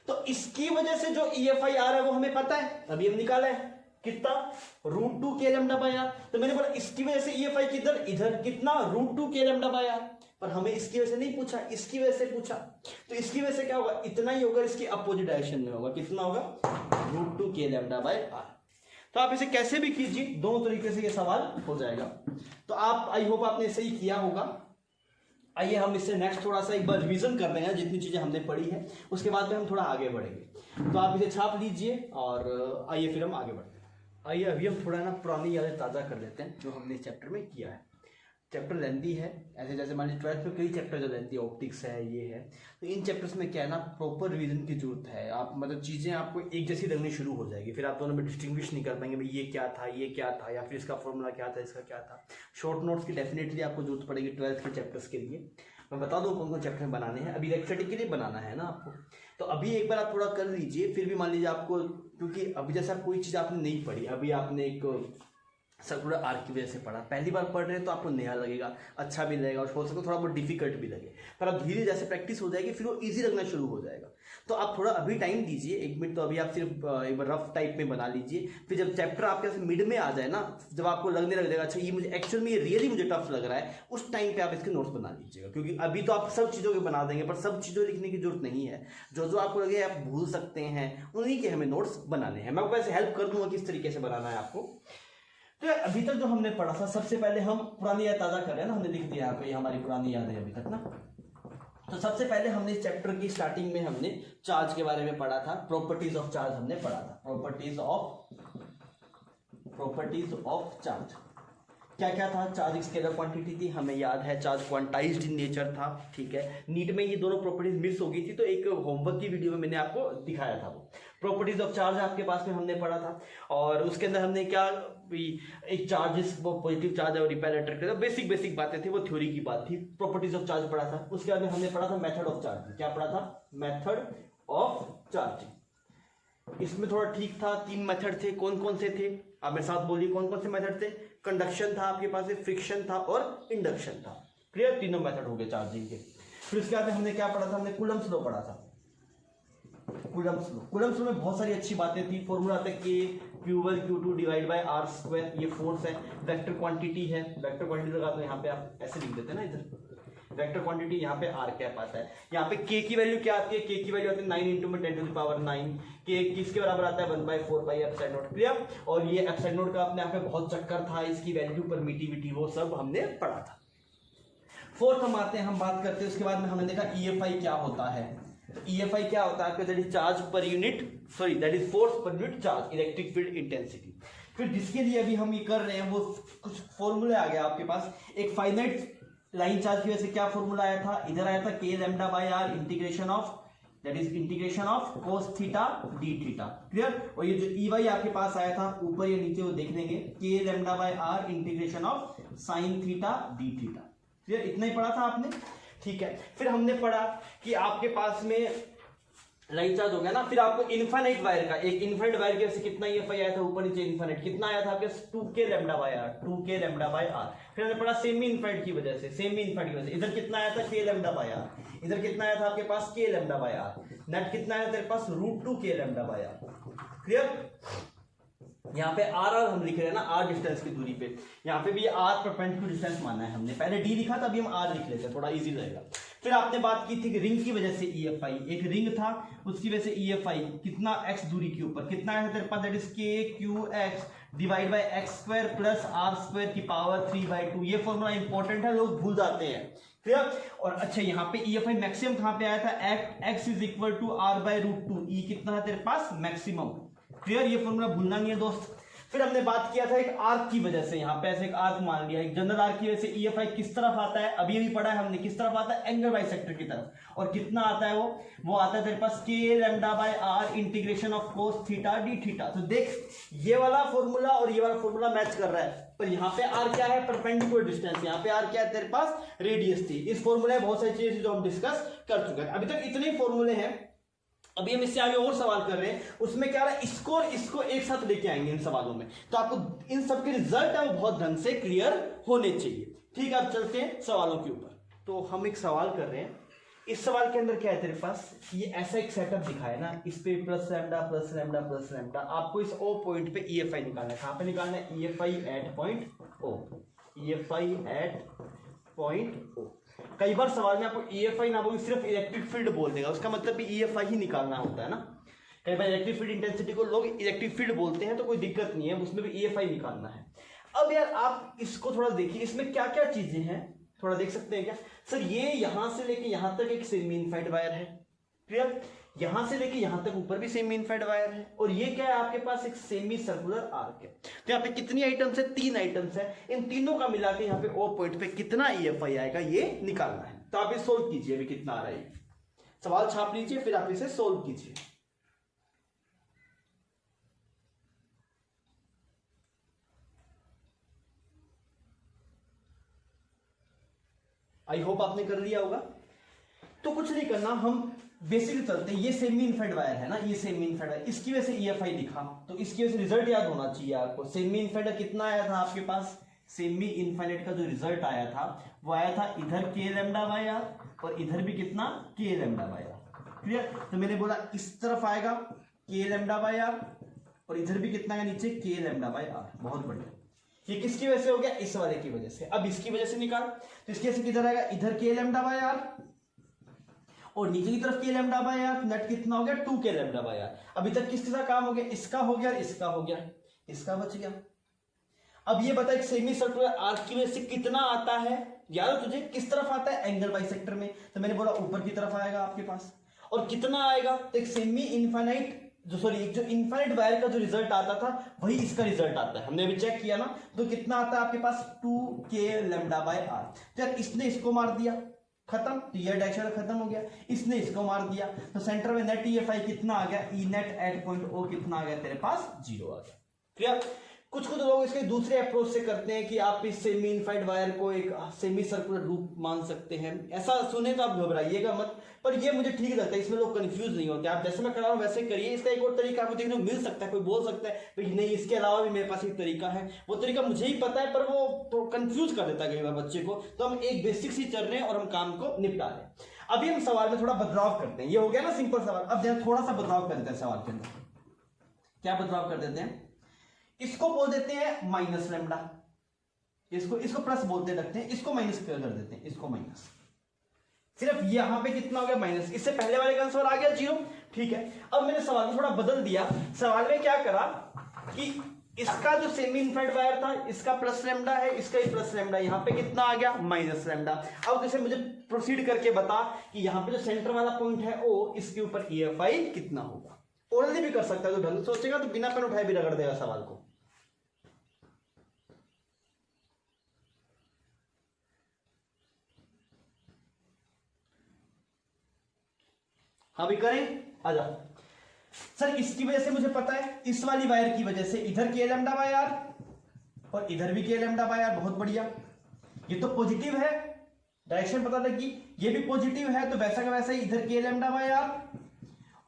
तो इसकी वजह से जो EFI आ रहा है वो हमें पता है, अभी हम निकाला है कितना, √2 k लैम्डा बाय आर। तो मैंने बोला इसकी वजह से EFI किधर, इधर, कितना, √2 k लैम्डा बाय आर। पर हमें इसकी वजह से नहीं पूछा, इसकी वजह से पूछा। तो इसकी वजह से क्या होगा, इतना ही होगा, इसकी अपोजिट डायरेक्शन में होगा, कितना होगा, √2 k लैम्डा बाय आर। तो आप इसे कैसे भी कीजिए, दोनों तरीके से ये सवाल हो जाएगा। तो आप, आई होप आपने सही किया होगा। आइए हम इससे नेक्स्ट थोड़ा सा एक बार रिवीजन कर रहे हैं जितनी चीजें हमने पढ़ी है, उसके बाद में हम थोड़ा आगे बढ़ेंगे। तो आप इसे छाप लीजिए और आइए फिर हम आगे बढ़ते हैं। आइए अभी हम थोड़ा ना पुरानी यादें ताज़ा कर लेते हैं जो हमने इस चैप्टर में किया है। चैप्टर लेंदी है, ऐसे जैसे मान लीजिए 12th में कई चैप्टर जो लेंदी, ऑप्टिक्स है, ये है, तो इन चैप्टर्स में क्या है ना, प्रॉपर रिवीजन की जरूरत है। आप मतलब चीज़ें आपको एक जैसी लगनी शुरू हो जाएगी, फिर आप दोनों में डिस्टिंग्विश नहीं कर पाएंगे भाई ये क्या था, ये क्या था, या फिर इसका फॉर्मूला क्या था, इसका क्या था। शॉर्ट नोट्स की डेफिनेटली आपको जरूरत पड़ेगी 12th के चैप्टर्स के लिए। मैं बता दूं कौन कौन चैप्टर बनाने हैं, अभी इलेक्ट्रिसिटी के लिए बनाना है ना आपको, तो अभी एक बार आप थोड़ा कर लीजिए। फिर भी मान लीजिए आपको, क्योंकि अभी जैसा कोई चीज़ आपने नहीं पढ़ी, अभी आपने एक सर्कुलर आर्क की वजह से पढ़ा, पहली बार पढ़ रहे हैं तो आपको नया लगेगा, अच्छा भी लगेगा, और हो सके थोड़ा बहुत डिफिकल्ट भी लगे, पर अब धीरे जैसे प्रैक्टिस हो जाएगी फिर वो इजी लगना शुरू हो जाएगा। तो आप थोड़ा अभी टाइम दीजिए, 1 मिनट, तो अभी आप सिर्फ एक बार रफ टाइप में बना लीजिए। फिर जब चैप्टर आपके मिड में आ जाए ना, जब आपको लगने लग जाएगा अच्छा ये मुझे एक्चुअल में ये रियली मुझे टफ लग रहा है, उस टाइम पे आप इसके नोट्स बना लीजिएगा। क्योंकि अभी तो आप सब चीज़ों के बना देंगे, पर सब चीज़ों लिखने की जरूरत नहीं है। जो जो आपको लगे आप भूल सकते हैं, उन्हीं के हमें नोट्स बनाने हैं। मैं आपको ऐसे हेल्प कर दूंगा किस तरीके से बनाना है आपको। तो अभी तक जो हमने पढ़ा था, सबसे पहले हम पुरानी याद ताज़ा कर रहे हैं ना, हमने लिख दिया यहाँ पे हमारी पुरानी याद है अभी तक ना। तो सबसे पहले हमने इस चैप्टर की स्टार्टिंग में हमने चार्ज के बारे में पढ़ा था, प्रॉपर्टीज ऑफ चार्ज हमने पढ़ा था। प्रॉपर्टीज ऑफ चार्ज क्या क्या था, चार्ज स्केलर क्वांटिटी थी, हमें याद है, चार्ज क्वांटाइज्ड इन नेचर था। ठीक है, नीट में ये दोनों प्रॉपर्टीज मिस हो गई थी, तो एक होमवर्क की वीडियो में मैंने आपको दिखाया था। वो प्रॉपर्टीज ऑफ चार्ज आपके पास में हमने पढ़ा था, और उसके अंदर हमने क्या, एक चार्जेस वो पॉजिटिव चार्ज और रिपेल अट्रैक्टर, बेसिक बातें थी, वो थ्योरी की बात थी। प्रॉपर्टीज ऑफ चार्ज पढ़ा था। उसके बाद में हमने पढ़ा था मेथड ऑफ चार्जिंग। क्या पढ़ा था, मेथड ऑफ चार्जिंग। इसमें थोड़ा ठीक था, 3 मेथड थे। कौन कौन से थे, आप मेरे साथ बोलिए कौन कौन से मेथड थे। कंडक्शन था आपके पास, फ्रिक्शन था और इंडक्शन था। क्लियर, तीनों मेथड हो गए चार्जिंग के। फिर उसके बाद हमने क्या पढ़ा था, हमने कूलम्ब्स लॉ पढ़ा था। कूलम्ब्स लॉ में बहुत सारी अच्छी बातें थी। फॉर्मूला था कि Q1 Q2 divide by R square, ये फोर्स है। वेक्टर क्वांटिटी है, वेक्टर क्वांटिटी लगा तो यहाँ पे आप ऐसे लिख देते हैं ना, इधर वेक्टर क्वांटिटी, यहाँ पे R कैप आता है। यहाँ पे K की वैल्यू क्या आती है, K की वैल्यू आती है 9 × 10⁹ K किसके बराबर आता है, 1/4πε0। क्लियर, और ये ε0 का अपने यहाँ पे बहुत चक्कर था, इसकी वैल्यू, परमिटिविटी, वो सब हमने पढ़ा था। फोर्थ हम आते हैं, हम बात करते हैं उसके बाद में हमने देखा EFI क्या होता है। EFI क्या होता है आपका, that is charge per unit, sorry that is force per unit charge, electric field intensity. फिर जिसके लिए अभी हम ये कर रहे हैं वो कुछ फॉर्मूले आ गया आपके पास। एक फाइनाइट लाइन चार्ज की वजह से क्या फॉर्मूला आया था, इधर आया था K λ/R integration of that is integration of cos theta D theta. Clear. और ये जो ई वाई आपके पास आया था ऊपर या नीचे वो देख लेंगे, k lambda by are integration of sine theta D theta. Clear, इतना ही पढ़ा था आपने। ठीक है, फिर हमने पढ़ा कि आपके पास में लाइन चार्ज हो गया ना, फिर आपको इनफाइनाइट वायर का, एक इनफाइनाइट वायर के वजह से कितना ये आया था ऊपर नीचे इनफाइनाइट, कितना आया था आपके 2k lambda by r, 2k lambda by r. फिर हमने पढ़ा सेमी इनफाइनाइट की वजह से, सेमी इनफाइनाइट की वजह से इधर कितना आया था k लैम्डा बाय आर, इधर कितना आया था आपके पास k lambda by r, net कितना आया तेरे पास √2k lambda by r. Clear. यहाँ पे आर आर हम लिख रहे हैं ना, आर डिस्टेंस की दूरी पे, यहाँ पे भी आर परपेंडिकुलर डिस्टेंस मानना है हमने, पहले डी लिखा था अभी हम आर लिख लेते हैं, थोड़ा इजी रहेगा। फिर आपने बात की थी कि रिंग की वजह से EFI, एक रिंग था उसकी वजह से EFI कितना x दूरी के ऊपर कितना है तेरे पास, that is KQX divide by x square plus r square की पावर 3/2। ये फॉर्मूला इंपॉर्टेंट है, लोग भूल जाते हैं। क्लियर। और अच्छा यहाँ पे EFI मैक्सिमम कहाँ पे आया था, x is equal to r/√2, E कितना है तेरे पास मैक्सिमम। क्लियर, ये फॉर्मूला भूलना नहीं है दोस्त। फिर हमने बात किया था एक आर्क की वजह से, यहाँ पे ऐसे एक आर्क मान लिया, एक जनरल आर्क की वजह से EFI किस तरफ आता है, अभी भी पढ़ा है हमने, किस तरफ आता है, एंगल बाइसेक्टर की तरफ। और कितना आता है वो आता है तेरे पास k lambda by are integration of cos theta D theta. तो देख ये वाला फॉर्मूला और ये वाला फॉर्मूला मैच कर रहा है, पर यहाँ पे r क्या है, परपेंडिकुलर डिस्टेंस, यहाँ पे r क्या है तेरे पास, रेडियस थी। इस फॉर्मूले में बहुत सारी चीजें जो हम डिस्कस कर चुके हैं, अभी तक इतने फॉर्मूले हैं। अभी हम इससे आगे और सवाल कर रहे हैं, उसमें क्या है, इसको और इसको एक साथ लेके आएंगे इन सवालों में, तो आपको इन सब के रिजल्ट है वो बहुत ढंग से क्लियर होने चाहिए। ठीक है, अब चलते हैं सवालों के ऊपर। तो हम एक सवाल कर रहे हैं, इस सवाल के अंदर क्या है तेरे पास, ये ऐसा एक सेटअप दिखाया ना, इस पे plus lambda plus lambda plus lambda, आपको इस O पॉइंट पे EFI निकालना है। कहां पे निकालना है, EFI at point O, EFI at point O। कई बार सवाल में आपको EFI ना बोल सिर्फ इलेक्ट्रिक फील्ड बोल देगा, उसका मतलब भी EFI ही निकालना होता है ना। कई बार इलेक्ट्रिक फील्ड इंटेंसिटी को लोग इलेक्ट्रिक फील्ड बोलते हैं, तो कोई दिक्कत नहीं है, उसमें भी EFI निकालना है। अब यार आप इसको थोड़ा देखिए, इसमें क्या क्या चीजें हैं थोड़ा देख सकते हैं क्या सर। ये यहां से लेके यहां तक एक सेमी इनफाइनाइट वायर है। क्लियर। यहां से लेके यहां तक ऊपर भी सेमी इनफाइनाइट वायर है, और ये क्या है आपके पास, एक सेमी सर्कुलर आर्क है। तो यहाँ पे कितनी आइटम्स है, 3 आइटम्स है, इन तीनों का मिला के यहाँ पे O पॉइंट पे कितना EFI आएगा ये निकालना है। तो आप ये सोल्व कीजिए, अभी कितना आ रहा है, सवाल छाप लीजिए फिर आप इसे सोल्व कीजिए। आई होप आपने कर लिया होगा। तो कुछ नहीं करना, हम बेसिकली चलते हैं। ये सेमी इनफाइनाइट वायर है ना, ये सेमी इनफाइनाइट वायर, इसकी वजह से EFI दिखा, तो इसकी वजह से रिजल्ट याद होना चाहिए आपको। सेमी इनफाइनाइट कितना आया था आपके पास, सेमी इनफाइनाइट का जो रिजल्ट आया था वो आया था इधर k लैम्डा बाय आर, और इधर भी कितना k lambda by r. Clear. तो मैंने बोला इस तरफ आएगा k लैम्डा बाय आर, और इधर भी कितना है नीचे k लैम्डा बाय आर। बहुत बढ़िया। ये किसकी वजह से हो गया, इस वाले की वजह से। अब इसकी वजह से निकाल, तो इसकी वजह से किधर आएगा, इधर k लैम्डा बाय आर, और नीचे की तरफ k lambda by r, net कितना हो गया 2k लैम्डा बाय आर। अभी तक किसके साथ काम हो गया, इसका हो गया, इसका हो गया, इसका बच गया। अब ये बता, एक सेमी सर्कुलर आर्क की वजह से कितना आता है, याद तुझे किस तरफ आता है, एंगल बाइसेक्टर में। तो मैंने बोला ऊपर की तरफ आएगा आपके पास, और कितना आएगा, तो एक सेमी इनफाइनाइट एक जो इनफाइनाइट वायर का जो रिजल्ट आता था वही इसका रिजल्ट आता है। हमने अभी चेक किया ना, तो कितना आता है आपके पास 2k लैम्डा बाय आर। तो यार इसने इसको मार दिया, खत्म, तो ये डायरेक्शन खत्म हो गया। इसने इसको मार दिया, तो सेंटर में नेट EFI कितना आ गया, E net at point O कितना आ गया तेरे पास, 0 आ गया। क्लियर। कुछ लोग इसके दूसरे अप्रोच से करते हैं कि आप इस सेमी इनफाइनाइट वायर को एक सेमी सर्कुलर रूप मान सकते हैं। ऐसा सुने तो आप घबराइएगा मत, पर ये मुझे ठीक लगता है, इसमें लोग कंफ्यूज नहीं होते। आप जैसे मैं कर रहा हूँ वैसे करिए। इसका एक और तरीका आपको देखने को मिल सकता है, कोई बोल सकता है भाई नहीं इसके अलावा भी मेरे पास एक तरीका है, वो तरीका मुझे ही पता है, पर वो तो कंफ्यूज कर देता है कई बार बच्चे को। तो हम एक बेसिक सी चल रहे हैं और हम काम को निपटा रहे हैं। अभी हम सवाल में थोड़ा बदलाव करते हैं, ये हो गया ना सिंपल सवाल। अब थोड़ा सा बदलाव कर देते हैं सवाल के अंदर। क्या बदलाव कर देते हैं, इसको बोल देते हैं माइनस लैम्डा, इसको प्लस बोलते रखते हैं, इसको माइनस कर देते हैं, इसको माइनस। सिर्फ यहां पे कितना हो गया माइनस, इससे पहले वाले का आंसर आ गया 0। ठीक है। अब मैंने सवाल को थोड़ा बदल दिया। सवाल में क्या करा कि इसका जो सेमी इनफाइनाइट वायर था इसका प्लस लैम्डा है, इसका ही प्लस लैम्डा, यहां पे कितना आ गया माइनस लैम्डा। अब जैसे मुझे प्रोसीड करके बता कि यहां पे जो सेंटर वाला पॉइंट है O, इसके ऊपर EFI कितना होगा। ओरली भी कर सकता है, तो ढंग सोचेगा तो बिना पेन उठाए भी रगड़ देगा सवाल को। हाँ भी करें, आ जाओ सर। इसकी वजह से मुझे पता है, इस वाली वायर की वजह से इधर के लैम्डा बाय आर और इधर भी के लैम्डा बाय आर। बहुत बढ़िया, ये तो पॉजिटिव है, डायरेक्शन पता लगी। ये भी पॉजिटिव है तो वैसा का वैसा ही इधर के लैम्डा बाय आर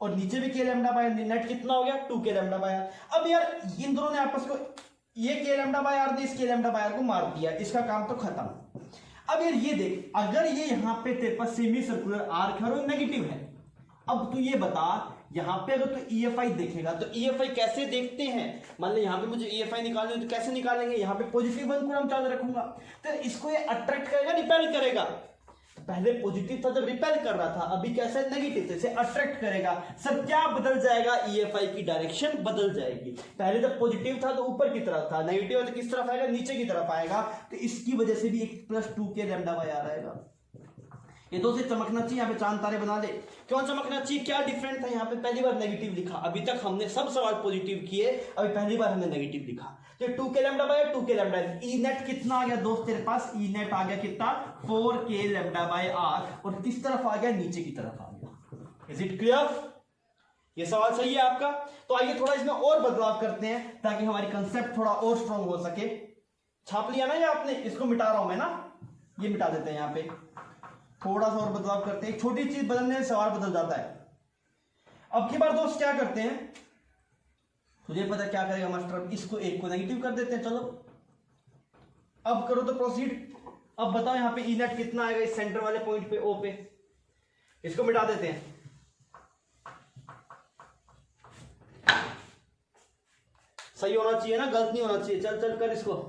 और नीचे भी के लैम्डा बाय आर। नेट कितना हो गया 2 के लैम्डा बाय आर। अब यार इन दोनों ने आपस को, ये के लैम्डा बाय आर ने इस के लैम्डा बाय आर को मार दिया, इसका काम तो खत्म। अब यार ये देख, अगर ये यहां पे तेरे पास सेमी सर्कुलर आर्क है और नेगेटिव है, अब तू ये बता यहां पे अगर तू EFI देखेगा तो EFI कैसे देखते हैं। मान लो यहां पे मुझे EFI निकालना है तो कैसे निकालेंगे, यहां पे पॉजिटिव 1 कूलम चार्ज रखूंगा तो इसको ये अट्रैक्ट करेगा, रिपेल करेगा। पहले पॉजिटिव था जब रिपेल कर रहा था, अभी कैसा है नेगेटिव, तो इसे अट्रैक्ट करेगा। सर क्या बदल जाएगा, EFI की डायरेक्शन बदल जाएगी। पहले जब पॉजिटिव था तो ऊपर की तरफ था, नेगेटिव है तो किस तरफ आएगा, नीचे की तरफ आएगा। तो इसकी वजह से भी एक +2 के लैम्डा बाय आर आएगा। ये तो से चमकना चाहिए, यहाँ पे चांद तारे बना दे। क्यों चमकना चाहिए, क्या डिफरेंट था यहाँ पे, पहली बार नेगेटिव लिखा। अभी तक हमने सब सवाल पॉजिटिव किए, अभी पहली बार हमने नेगेटिव लिखा। तो 2 k lambda bye 2 k lambda. E net कितना आ गया दोस्त तेरे पास, ई नेट आ गया कितना 4 के लैम्डा बाय आर और किस तरफ आ गया, नीचे की तरफ आ गया। इज इट क्लियर, ये सवाल सही है आपका। तो आइए थोड़ा इसमें और बदलाव करते हैं ताकि हमारी कंसेप्ट थोड़ा और स्ट्रॉन्ग हो सके। छाप लिया ना ये आपने, इसको मिटा रहा हूं मैं ना, ये मिटा देते हैं। यहाँ पे थोड़ा सा और बदलाव करते हैं, छोटी चीज बदलने से सवाल बदल जाता है। अब की बार दोस्त क्या करते हैं, तुझे पता क्या करेगा मास्टर, इसको एक को नेगेटिव कर देते हैं। चलो अब करो तो प्रोसीड। अब बताओ यहाँ पे ई नेट कितना आएगा इस सेंटर वाले पॉइंट पे, ओ पे, इसको मिटा देते हैं। सही होना चाहिए ना, गलत नहीं होना चाहिए। चल चल कर इसको।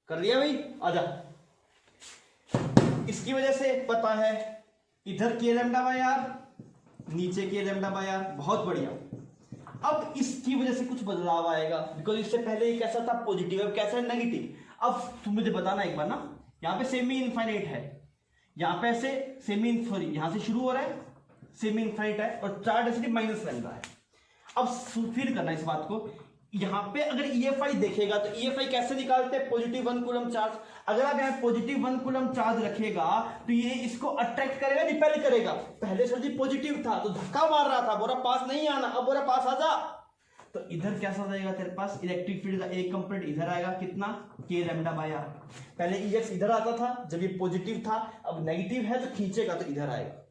कर लिया भाई, आजा। इसकी वजह से पता है इधर के लैम्डा बाय आर, नीचे के लैम्डा बाय आर। बहुत बढ़िया। अब इसकी वजह से कुछ बदलाव आएगा, बिकॉज इससे पहले ये कैसा था पॉजिटिव, अब कैसा है नेगेटिव। अब तुम मुझे बताना एक बार ना, यहाँ पे सेमी इनफाइनाइट है, यहाँ पे ऐसे सेमी, सॉरी यहां से शुरू हो रहा है, सेमी इनफाइनाइट है और चार्ज डेंसिटी माइनस लैम्डा है। अब फिर करना इस बात को, यहां पे अगर EFI देखेगा तो EFI कैसे निकालते हैं, पॉजिटिव 1 कूलम चार्ज। अगर आप यहाँ पॉजिटिव 1 कूलम चार्ज रखेगा तो ये इसको अट्रैक्ट करेगा, रिपेल करेगा। पहले सर जी पॉजिटिव था तो धक्का मार रहा था, बोरा पास नहीं आना, अब बोरा पास आ जा। तो इधर कैसा जाएगा तेरे पास, इलेक्ट्रिक फील्ड का एक कंपोनेंट इधर आएगा कितना, के लैम्डा बाय आर। पहले EX इधर आता था जब ये पॉजिटिव था, अब नेगेटिव है तो खींचेगा तो इधर आएगा।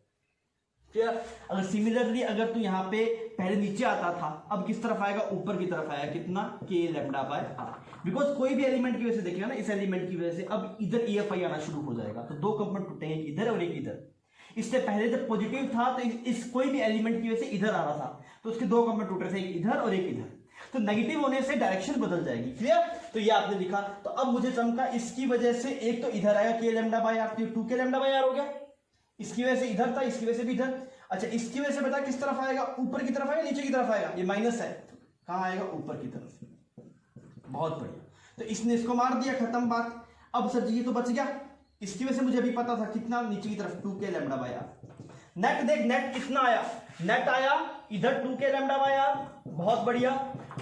अगर सिमिलरली अगर तू यहाँ पे पहले नीचे आता था, अब किस तरफ आएगा, ऊपर की तरफ आएगा कितना, के लैम्डा बाय आर। बिकॉज कोई भी एलिमेंट की वजह से देखिएगा ना, इस एलिमेंट की वजह से अब इधर EFI आना शुरू हो जाएगा। तो 2 कंपोनेंट टूटेंगे, एक इधर और एक इधर। इससे पहले जब पॉजिटिव था तो इस कोई भी एलिमेंट की वजह से इधर आ रहा था, तो उसके 2 कंपोनेंट टूट रहे थे, एक इधर और एक इधर। तो नेगेटिव होने से डायरेक्शन बदल जाएगी। क्लियर, तो ये आपने लिखा। तो अब मुझे चमका, इसकी वजह से एक तो इधर आएगा k lambda by are, 2 k lambda by are हो गया। इसकी वजह से इधर था, इसकी वजह से भी इधर। अच्छा इसकी वजह से बता किस तरफ आएगा, ऊपर की तरफ आएगा, नीचे की तरफ आएगा, ये माइनस है, कहां आएगा, ऊपर की तरफ। बहुत बढ़िया, तो इसने इसको मार दिया, खत्म बात। अब सर जी ये तो बच गया, इसकी वजह से मुझे अभी पता था कितना, नीचे की तरफ 2 k lambda by r. Net देख, नेट कितना आया, नेट आया इधर 2 के लैम्डा बाय आर। बहुत बढ़िया।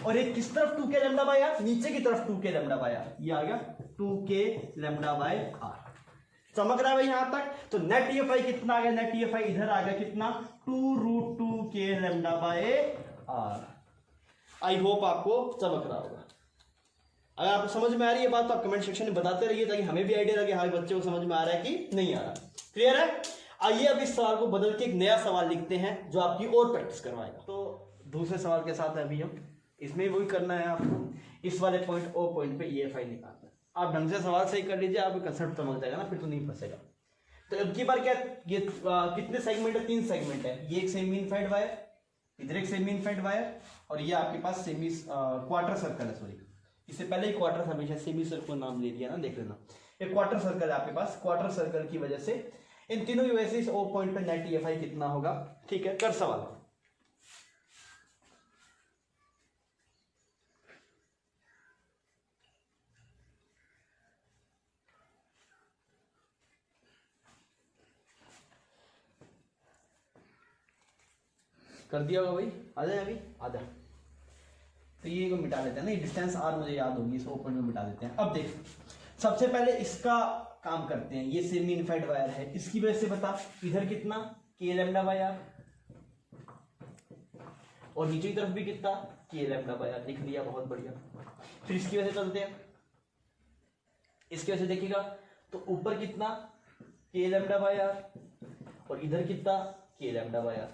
और एक किस तरफ 2 के लैम्डा बाय आर, नीचे की तरफ 2 के लैम्डा बाय आर। ये आ गया 2 के लैम्डा बाय आर। चमक रहा है भाई यहां तक। तो नेट EFI कितना आ गया, नेट EFI इधर आ गया कितना, 2√2 k lambda by r. I hope आपको चमक रहा होगा। अगर आपको समझ में आ रही है बात तो आप कमेंट सेक्शन में बताते रहिए, ताकि हमें भी आइडिया लगे हाँ बच्चे को समझ में आ रहा है कि नहीं आ रहा। क्लियर है। आइए अब इस सवाल को बदल के एक नया सवाल लिखते हैं जो आपकी और प्रैक्टिस करवाएगा। तो दूसरे सवाल के साथ अभी हम इसमें वही करना है आपको, इस वाले पॉइंट O पॉइंट पे EFI निकालना है। आप ढंग से सवाल सही कर लीजिए, आपको कंसेप्ट समझ जाएगा ना, फिर तो नहीं फंसेगा। तो अब की बार क्या, ये कितने सेगमेंट है, 3 सेगमेंट है। ये एक सेमी इनफाइनाइट वायर, इधर एक सेमी इनफाइनाइट वायर और ये आपके पास सेमी क्वार्टर सर्कल है। सॉरी, इससे पहले ही क्वार्टर हमेशा सेमी सर्कल नाम ले लिया ना, देख लेना। ये क्वार्टर सर्कल है आपके पास। क्वार्टर सर्कल की वजह से, इन तीनों की वजह से इस O पॉइंट पे नेट EFI कितना होगा। ठीक है, कर सवाल। कर दिया होगा भाई, आ जाए अभी, आ जाए। तो ये को मिटा देते हैं ना, ये डिस्टेंस r मुझे याद होगी, इस O पॉइंट में मिटा देते हैं। अब देख सबसे पहले इसका काम करते हैं, ये सेमी इनफाइनाइट वायर है, इसकी वजह से बता इधर कितना k लैम्डा बाय r और नीचे की तरफ भी कितना k लैम्डा बाय r, लिख दिया, बहुत बढ़िया। फिर इसकी वजह से चलते हैं, इसकी वजह से देखिएगा तो ऊपर कितना k लैम्डा बाय r और इधर कितना k लैम्डा बाय r।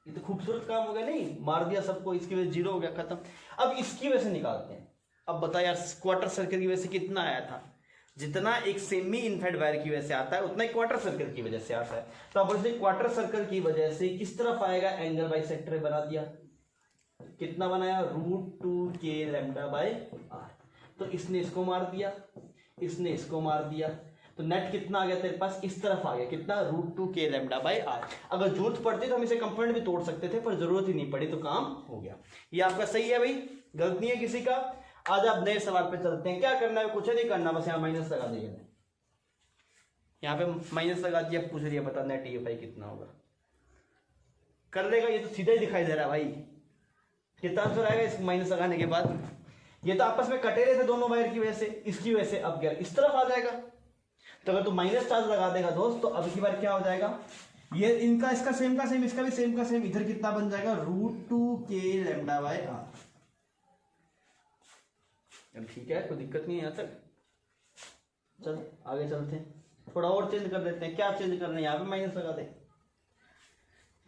ये तो खूबसूरत काम हो गया, नहीं मार दिया सबको, इसकी वजह 0 हो गया, खत्म। अब इसकी वजह से निकालते हैं। अब बता यार क्वार्टर सर्कल की वजह से कितना आया था, जितना एक सेमी इनफाइनाइट वायर की वजह से आता है उतना ही क्वार्टर सर्कल की वजह से आता है। तो अब बोलते क्वार्टर सर्कल की वजह से किस तरफ आएगा, एंगल बाइसेक्टर बना दिया, कितना बनाया √2k लैम्डा बाय r। तो इसने इसको मार दिया, इसने इसको मार दिया, तो नेट कितना आ गया तेरे पास, इस तरफ आ गया कितना √2k लैम्डा बाय r। अगर जरूरत पड़ती तो हम इसे कंपोनेंट भी तोड़ सकते थे, पर जरूरत ही नहीं पड़ी तो काम हो गया। ये आपका सही है भाई, गलत नहीं है किसी का। आज आप नए सवाल पे चलते हैं। क्या करना है, कुछ नहीं करना, बस यहाँ माइनस लगा देंगे। यहाँ पे माइनस लगा दिया, पूछ लिया बता नेट EFI कितना होगा, कर लेगा। ये तो सीधा ही दिखाई दे रहा है भाई, कितना आंसर आएगा इस माइनस लगाने के बाद। ये तो आपस में कटे रहे थे दोनों वायर की वजह से, इसकी वजह से अब क्या इस तरफ आ जाएगा। तो अगर तू माइनस चार्ज लगा देगा दोस्त तो अब की बार क्या हो जाएगा, ये इनका इसका सेम का सेम, इसका भी सेम का सेम, इधर कितना बन जाएगा √2k लैम्डा बाय r। ठीक है, कोई दिक्कत नहीं है यहाँ तक। चल आगे चलते हैं, थोड़ा और चेंज कर देते हैं। क्या चेंज करना है, यहाँ पे माइनस लगा दे।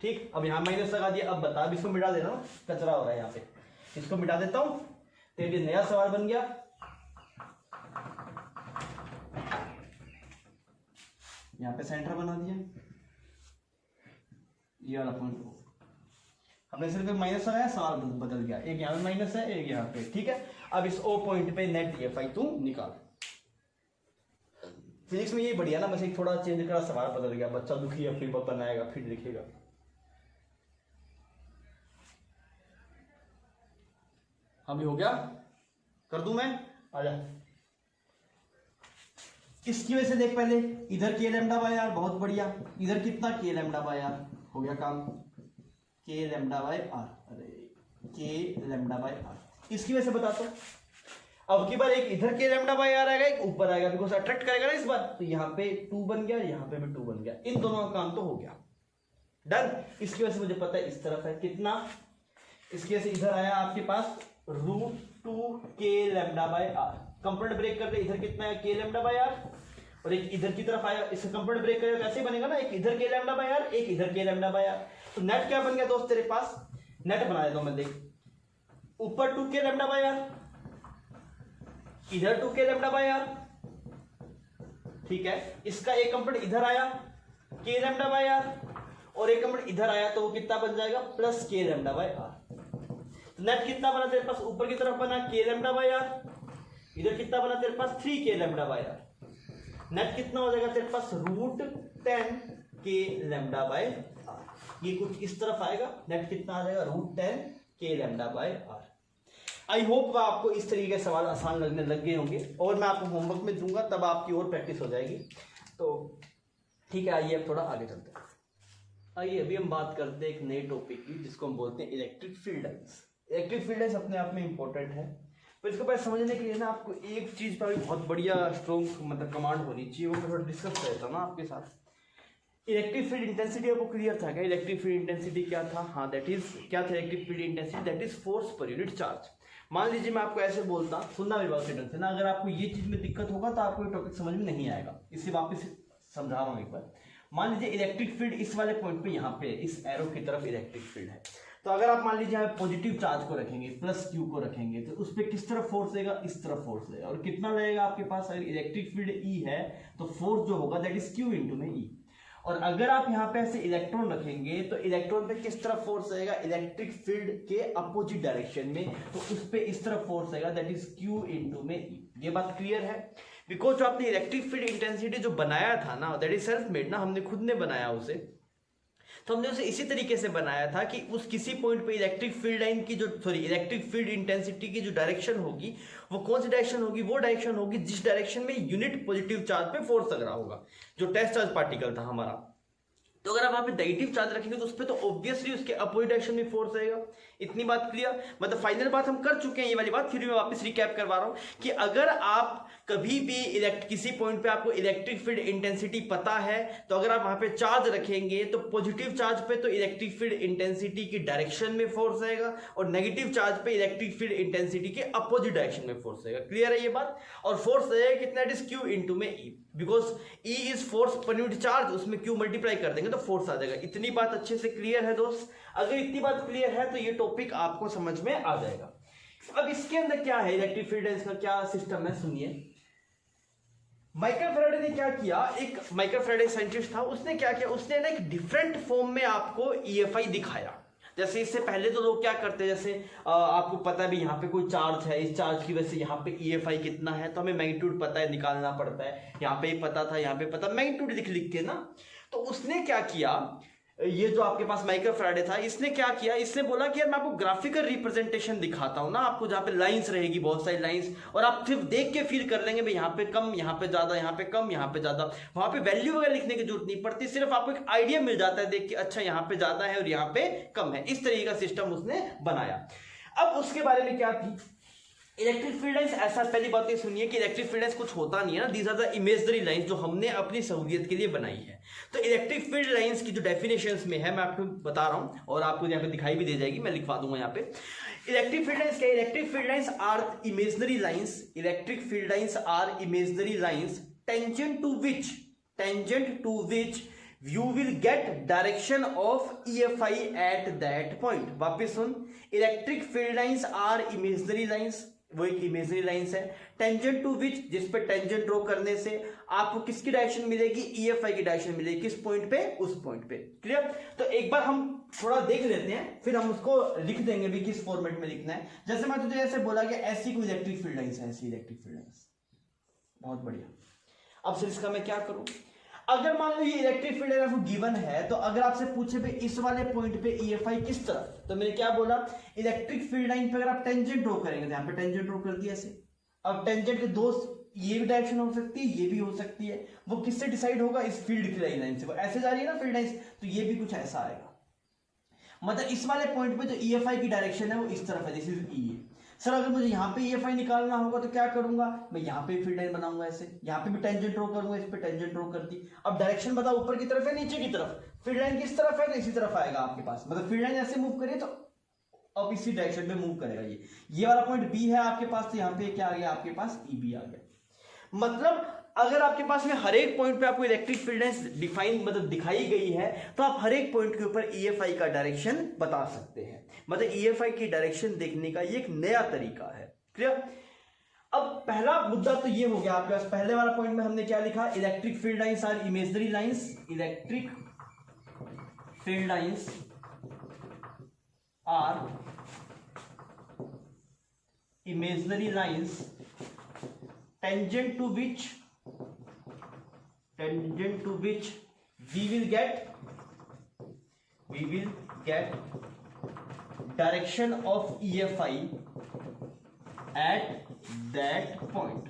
ठीक, अब यहाँ माइनस लगा दिया। अब बता, अब इसको मिटा देना, कचरा हो रहा है यहाँ पे, इसको मिटा देता हूं। तेरे लिए नया सवाल बन गया। यहाँ पे सेंटर बना दिया, ये वाला पॉइंट हमने सिर्फ माइनस लगाया, सवाल बदल गया, एक यहाँ पे माइनस है एक यहाँ पे। ठीक है, अब इस O पॉइंट पे नेट EFI तू निकाल। फिजिक्स में यही बढ़िया ना, बस एक थोड़ा चेंज करा, सवाल बदल गया, बच्चा दुखी अपनी बनाएगा फिर लिखेगा। अभी हो गया, कर दूं मैं, आजा। इसकी वजह से देख पहले इधर k लैम्डा बाय r, बहुत बढ़िया, इधर कितना k लैम्डा बाय r, हो गया काम, k लैम्डा बाय r, अरे k लैम्डा बाय r। इसकी वजह से बता दो, अब की बार एक इधर k लैम्डा बाय r आएगा, एक ऊपर आएगा, बिकॉज अट्रैक्ट करेगा ना इस बार, तो यहाँ पे 2 बन गया, यहाँ पे भी 2 बन गया, इन दोनों का काम तो हो गया, डन। इसकी वजह से मुझे पता है इस तरफ है कितना, इसकी वजह से इधर आया आपके पास √2k lambda by r। Component break कर दे, इधर कितना है k लैम्डा बाय r, और एक इधर की तरफ आया, इसका कंपोनेंट ब्रेक करेगा कैसे बनेगा ना, एक इधर k लैम्डा बाय r, एक इधर k लैम्डा बाय r। तो नेट क्या बन गया दोस्त तेरे पास, नेट बना देता हूं मैं, देख ऊपर 2k लैम्डा बाय r, इधर 2k लैम्डा बाय r। ठीक है, इसका एक कंपोनेंट इधर आया k लैम्डा बाय r, और एक कंपोनेंट इधर आया, तो वो कितना बन जाएगा plus k lambda by r। Net कितना बना तेरे पास, ऊपर की तरफ बना k लैम्डा बाय r, इधर कितना बना तेरे पास 3k lambda by r। Net कितना हो जाएगा तेरे पास √10k लैम्डा बाय r। ये कुछ इस तरफ आएगा, नेट कितना आ जाएगा √10k lambda by r। I hope आपको इस तरीके के सवाल आसान लगने लग गए होंगे, और मैं आपको होमवर्क में दूंगा तब आपकी और प्रैक्टिस हो जाएगी। तो ठीक है, आइए अब थोड़ा आगे चलते हैं। आइए अभी हम बात करते हैं एक नए टॉपिक की, जिसको हम बोलते हैं electric field lines. Electric field lines अपने आप में इंपॉर्टेंट है, पर इसको पहले समझने के लिए ना आपको एक चीज पर बहुत बढ़िया स्ट्रॉन्ग मतलब कमांड होनी चाहिए, वो मैं थोड़ा डिस्कस करता हूँ ना आपके साथ। इलेक्ट्रिक फील्ड इंटेंसिटी आपको क्लियर था क्या, इलेक्ट्रिक फील्ड इंटेंसिटी क्या था, हाँ दैट इज क्या था electric field intensity, that is force per unit charge. मान लीजिए मैं आपको ऐसे बोलता, सुनना मेरी बात ढंग से ना, अगर आपको ये चीज में दिक्कत होगा तो आपको ये टॉपिक समझ में नहीं आएगा, इससे वापस समझा रहा हूँ एक बार। मान लीजिए इलेक्ट्रिक फील्ड इस वाले पॉइंट पे, यहाँ पे इस एरो की तरफ इलेक्ट्रिक फील्ड है, तो अगर आप मान लीजिए यहाँ पॉजिटिव चार्ज को रखेंगे, प्लस Q को रखेंगे, तो उस पर किस तरफ फोर्स देगा, इस तरफ फोर्स देगा, और कितना लगेगा आपके पास, अगर इलेक्ट्रिक फील्ड E है तो फोर्स जो होगा दैट इज Q इंटू में E। और अगर आप यहाँ पे ऐसे इलेक्ट्रॉन रखेंगे तो इलेक्ट्रॉन पे किस तरफ फोर्स रहेगा, इलेक्ट्रिक फील्ड के अपोजिट डायरेक्शन में, तो उस पे इस तरफ फोर्स रहेगा दैट इज Q इंटू में E। ये बात क्लियर है, बिकॉज जो आपने इलेक्ट्रिक फील्ड इंटेंसिटी जो बनाया था ना, दैट इज सेल्फ मेड ना, हमने खुद ने बनाया उसे, तो हमने उसे इसी तरीके से बनाया था कि उस किसी पॉइंट पे इलेक्ट्रिक फील्ड लाइन की जो इलेक्ट्रिक फील्ड इंटेंसिटी की जो डायरेक्शन होगी वो कौन सी डायरेक्शन होगी, वो डायरेक्शन होगी जिस डायरेक्शन में यूनिट पॉजिटिव चार्ज पे फोर्स लग रहा होगा, जो टेस्ट चार्ज पार्टिकल था हमारा, तो अगर आप वहां पे नेगेटिव चार्ज रखेंगे तो उस पर तो ऑब्वियसली उसके अपोजिट डायरेक्शन में फोर्स आएगा। इतनी बात क्लियर, मतलब फाइनल बात हम कर चुके हैं ये वाली बात, फिर मैं वापस रिकैप करवा रहा हूं कि अगर आप कभी भी किसी पॉइंट पे आपको इलेक्ट्रिक फील्ड इंटेंसिटी पता है तो अगर आप वहां पे चार्ज रखेंगे तो पॉजिटिव चार्ज पे तो इलेक्ट्रिक फील्ड इंटेंसिटी की डायरेक्शन में फोर्स आएगा और नेगेटिव चार्ज पे इलेक्ट्रिक फील्ड इंटेंसिटी के अपोजिट डायरेक्शन में फोर्स आएगा। क्लियर है ये बात? और फोर्स आएगा कितना? इट इज क्यू इनटू में E, because E is force per unit charge, उसमें क्यू मल्टीप्लाई कर देंगे तो फोर्स आ जाएगा। इतनी बात अच्छे से क्लियर है दोस्त? अगर इतनी बात क्लियर है तो ये टॉपिक आपको समझ में आ जाएगा। अब इसके अंदर क्या है, इलेक्ट्रिक फील्ड का क्या सिस्टम है, सुनिए। माइकल फैराडे ने क्या किया, एक माइकल फैराडे साइंटिस्ट था, उसने क्या किया, उसने ना एक डिफरेंट फॉर्म में आपको ईएफआई दिखाया। जैसे इससे पहले तो लोग क्या करते हैं, जैसे आपको पता है भी यहाँ पे कोई चार्ज है, इस चार्ज की वजह से यहाँ पे ईएफआई कितना है तो हमें मैग्नीट्यूड पता है, निकालना पड़ता है। यहाँ पे ही पता था, यहाँ पे पता, मैग्नीट्यूड लिख के ना। तो उसने क्या किया, ये जो आपके पास माइकल फैराडे था, इसने क्या किया, इसने बोला कि यार मैं आपको ग्राफिकल रिप्रेजेंटेशन दिखाता हूं ना आपको, जहां पे लाइंस रहेगी, बहुत सारी लाइंस, और आप सिर्फ देख के फील कर लेंगे भाई यहाँ पे कम, यहाँ पे ज्यादा, यहाँ पे कम, यहाँ पे ज्यादा। वहां पे वैल्यू वगैरह लिखने की जरूरत नहीं पड़ती, सिर्फ आपको एक आइडिया मिल जाता है देख के, अच्छा यहाँ पे ज्यादा है और यहाँ पे कम है। इस तरीके का सिस्टम उसने बनाया। अब उसके बारे में क्या थी, इलेक्ट्रिक फील्ड लाइंस, ऐसा पहली बात ये सुनिए कि इलेक्ट्रिक फील्ड लाइंस कुछ होता नहीं है ना, these are the imaginary lines जो हमने अपनी सहूलियत के लिए बनाई है। तो इलेक्ट्रिक फील्ड लाइंस की जो डेफिनेशंस में है मैं आपको बता रहा हूं और आपको यहाँ पे दिखाई भी दे जाएगी, मैं लिखवा दूंगा यहाँ पे। इलेक्ट्रिक फील्ड लाइंस क्या है? Electric field lines are imaginary lines, electric field lines are imaginary lines tangent to which you will get direction of EFI at that point। वापिस सुन, electric field lines are imaginary lines, वो एक इमेजिनरी लाइंस है, टेंजेंट टू विच, जिस पे टेंजेंट ड्रॉ करने से आपको किसकी डायरेक्शन मिलेगी, ईएफआई की डायरेक्शन मिलेगी। किस पॉइंट पे? उस पॉइंट पे। क्लियर? तो एक बार हम थोड़ा देख लेते हैं, फिर हम उसको लिख देंगे भी किस फॉर्मेट में लिखना है। जैसे मैं तुझे ऐसे बोला कि ऐसी कोई इलेक्ट्रिक फील्ड लाइंस है, ऐसी इलेक्ट्रिक फील्ड लाइंस, बहुत बढ़िया। अब फिर इसका मैं क्या करूं, अगर मान लो ये इलेक्ट्रिक फील्ड आपको गिवन है, तो अगर आपसे पूछे भी इस वाले पॉइंट पे ईएफआई किस तरफ, तो मैंने क्या बोला, इलेक्ट्रिक फील्ड लाइन पे अगर आप टेंजेंट ड्रॉ करेंगे, तो यहाँ पे टेंजेंट ड्रॉ कर दिया ऐसे। अब टेंजेंट के दो, ये भी डायरेक्शन हो सकती है, ये भी हो सकती है, वो किससे डिसाइड होगा, इस फील्ड की लाइन से। वो ऐसे जा रही है ना फील्ड लाइन, तो ये भी कुछ ऐसा आएगा। मतलब इस वाले पॉइंट पे जो ईएफआई की डायरेक्शन है वो इस तरफ है, दिस इज ई। सर अगर मुझे यहाँ पे EFI निकालना होगा तो क्या करूंगा, मैं यहाँ पे फील्ड लाइन बनाऊंगा ऐसे, यहाँ पे भी टेंजेंट ड्रॉ करूंगा, इस पे टेंजेंट ड्रॉ कर दी। अब डायरेक्शन बताओ, ऊपर की तरफ है नीचे की तरफ, फील्ड लाइन किस तरफ है, तो इसी तरफ आएगा आपके पास। मतलब फील्ड लाइन ऐसे मूव करिए तो अब इसी डायरेक्शन में मूव करेगा। ये वाला पॉइंट B है आपके पास, तो यहाँ पे क्या आ गया आपके पास, EB आ गया। मतलब अगर आपके पास में हर एक पॉइंट पे आपको इलेक्ट्रिक फील्ड लाइंस डिफाइन, मतलब दिखाई गई है, तो आप हर एक पॉइंट के ऊपर EFI का डायरेक्शन बता सकते हैं। मतलब EFI की डायरेक्शन देखने का ये एक नया तरीका है। क्लियर? अब पहला मुद्दा तो ये हो गया आपके पास, पहले वाला पॉइंट में हमने क्या लिखा, electric field lines are imaginary lines, electric field lines are imaginary lines tangent to which we will get direction of EFI at that point।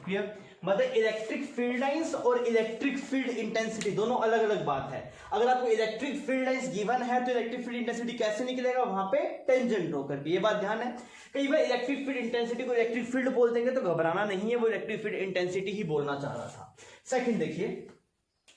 Clear? मतलब इलेक्ट्रिक फील्ड लाइंस और इलेक्ट्रिक फील्ड इंटेंसिटी दोनों अलग अलग बात है। अगर आपको इलेक्ट्रिक फील्ड लाइंस गिवन है तो इलेक्ट्रिक फील्ड इंटेंसिटी कैसे निकलेगा, वहां पे टेंजेंट ड्रॉ करके। ये बात ध्यान है। कई बार इलेक्ट्रिक फील्ड इंटेंसिटी को इलेक्ट्रिक फील्ड बोल देंगे तो घबराना नहीं है, वो इलेक्ट्रिक फील्ड इंटेंसिटी ही बोलना चाह रहा था। सेकंड देखिए,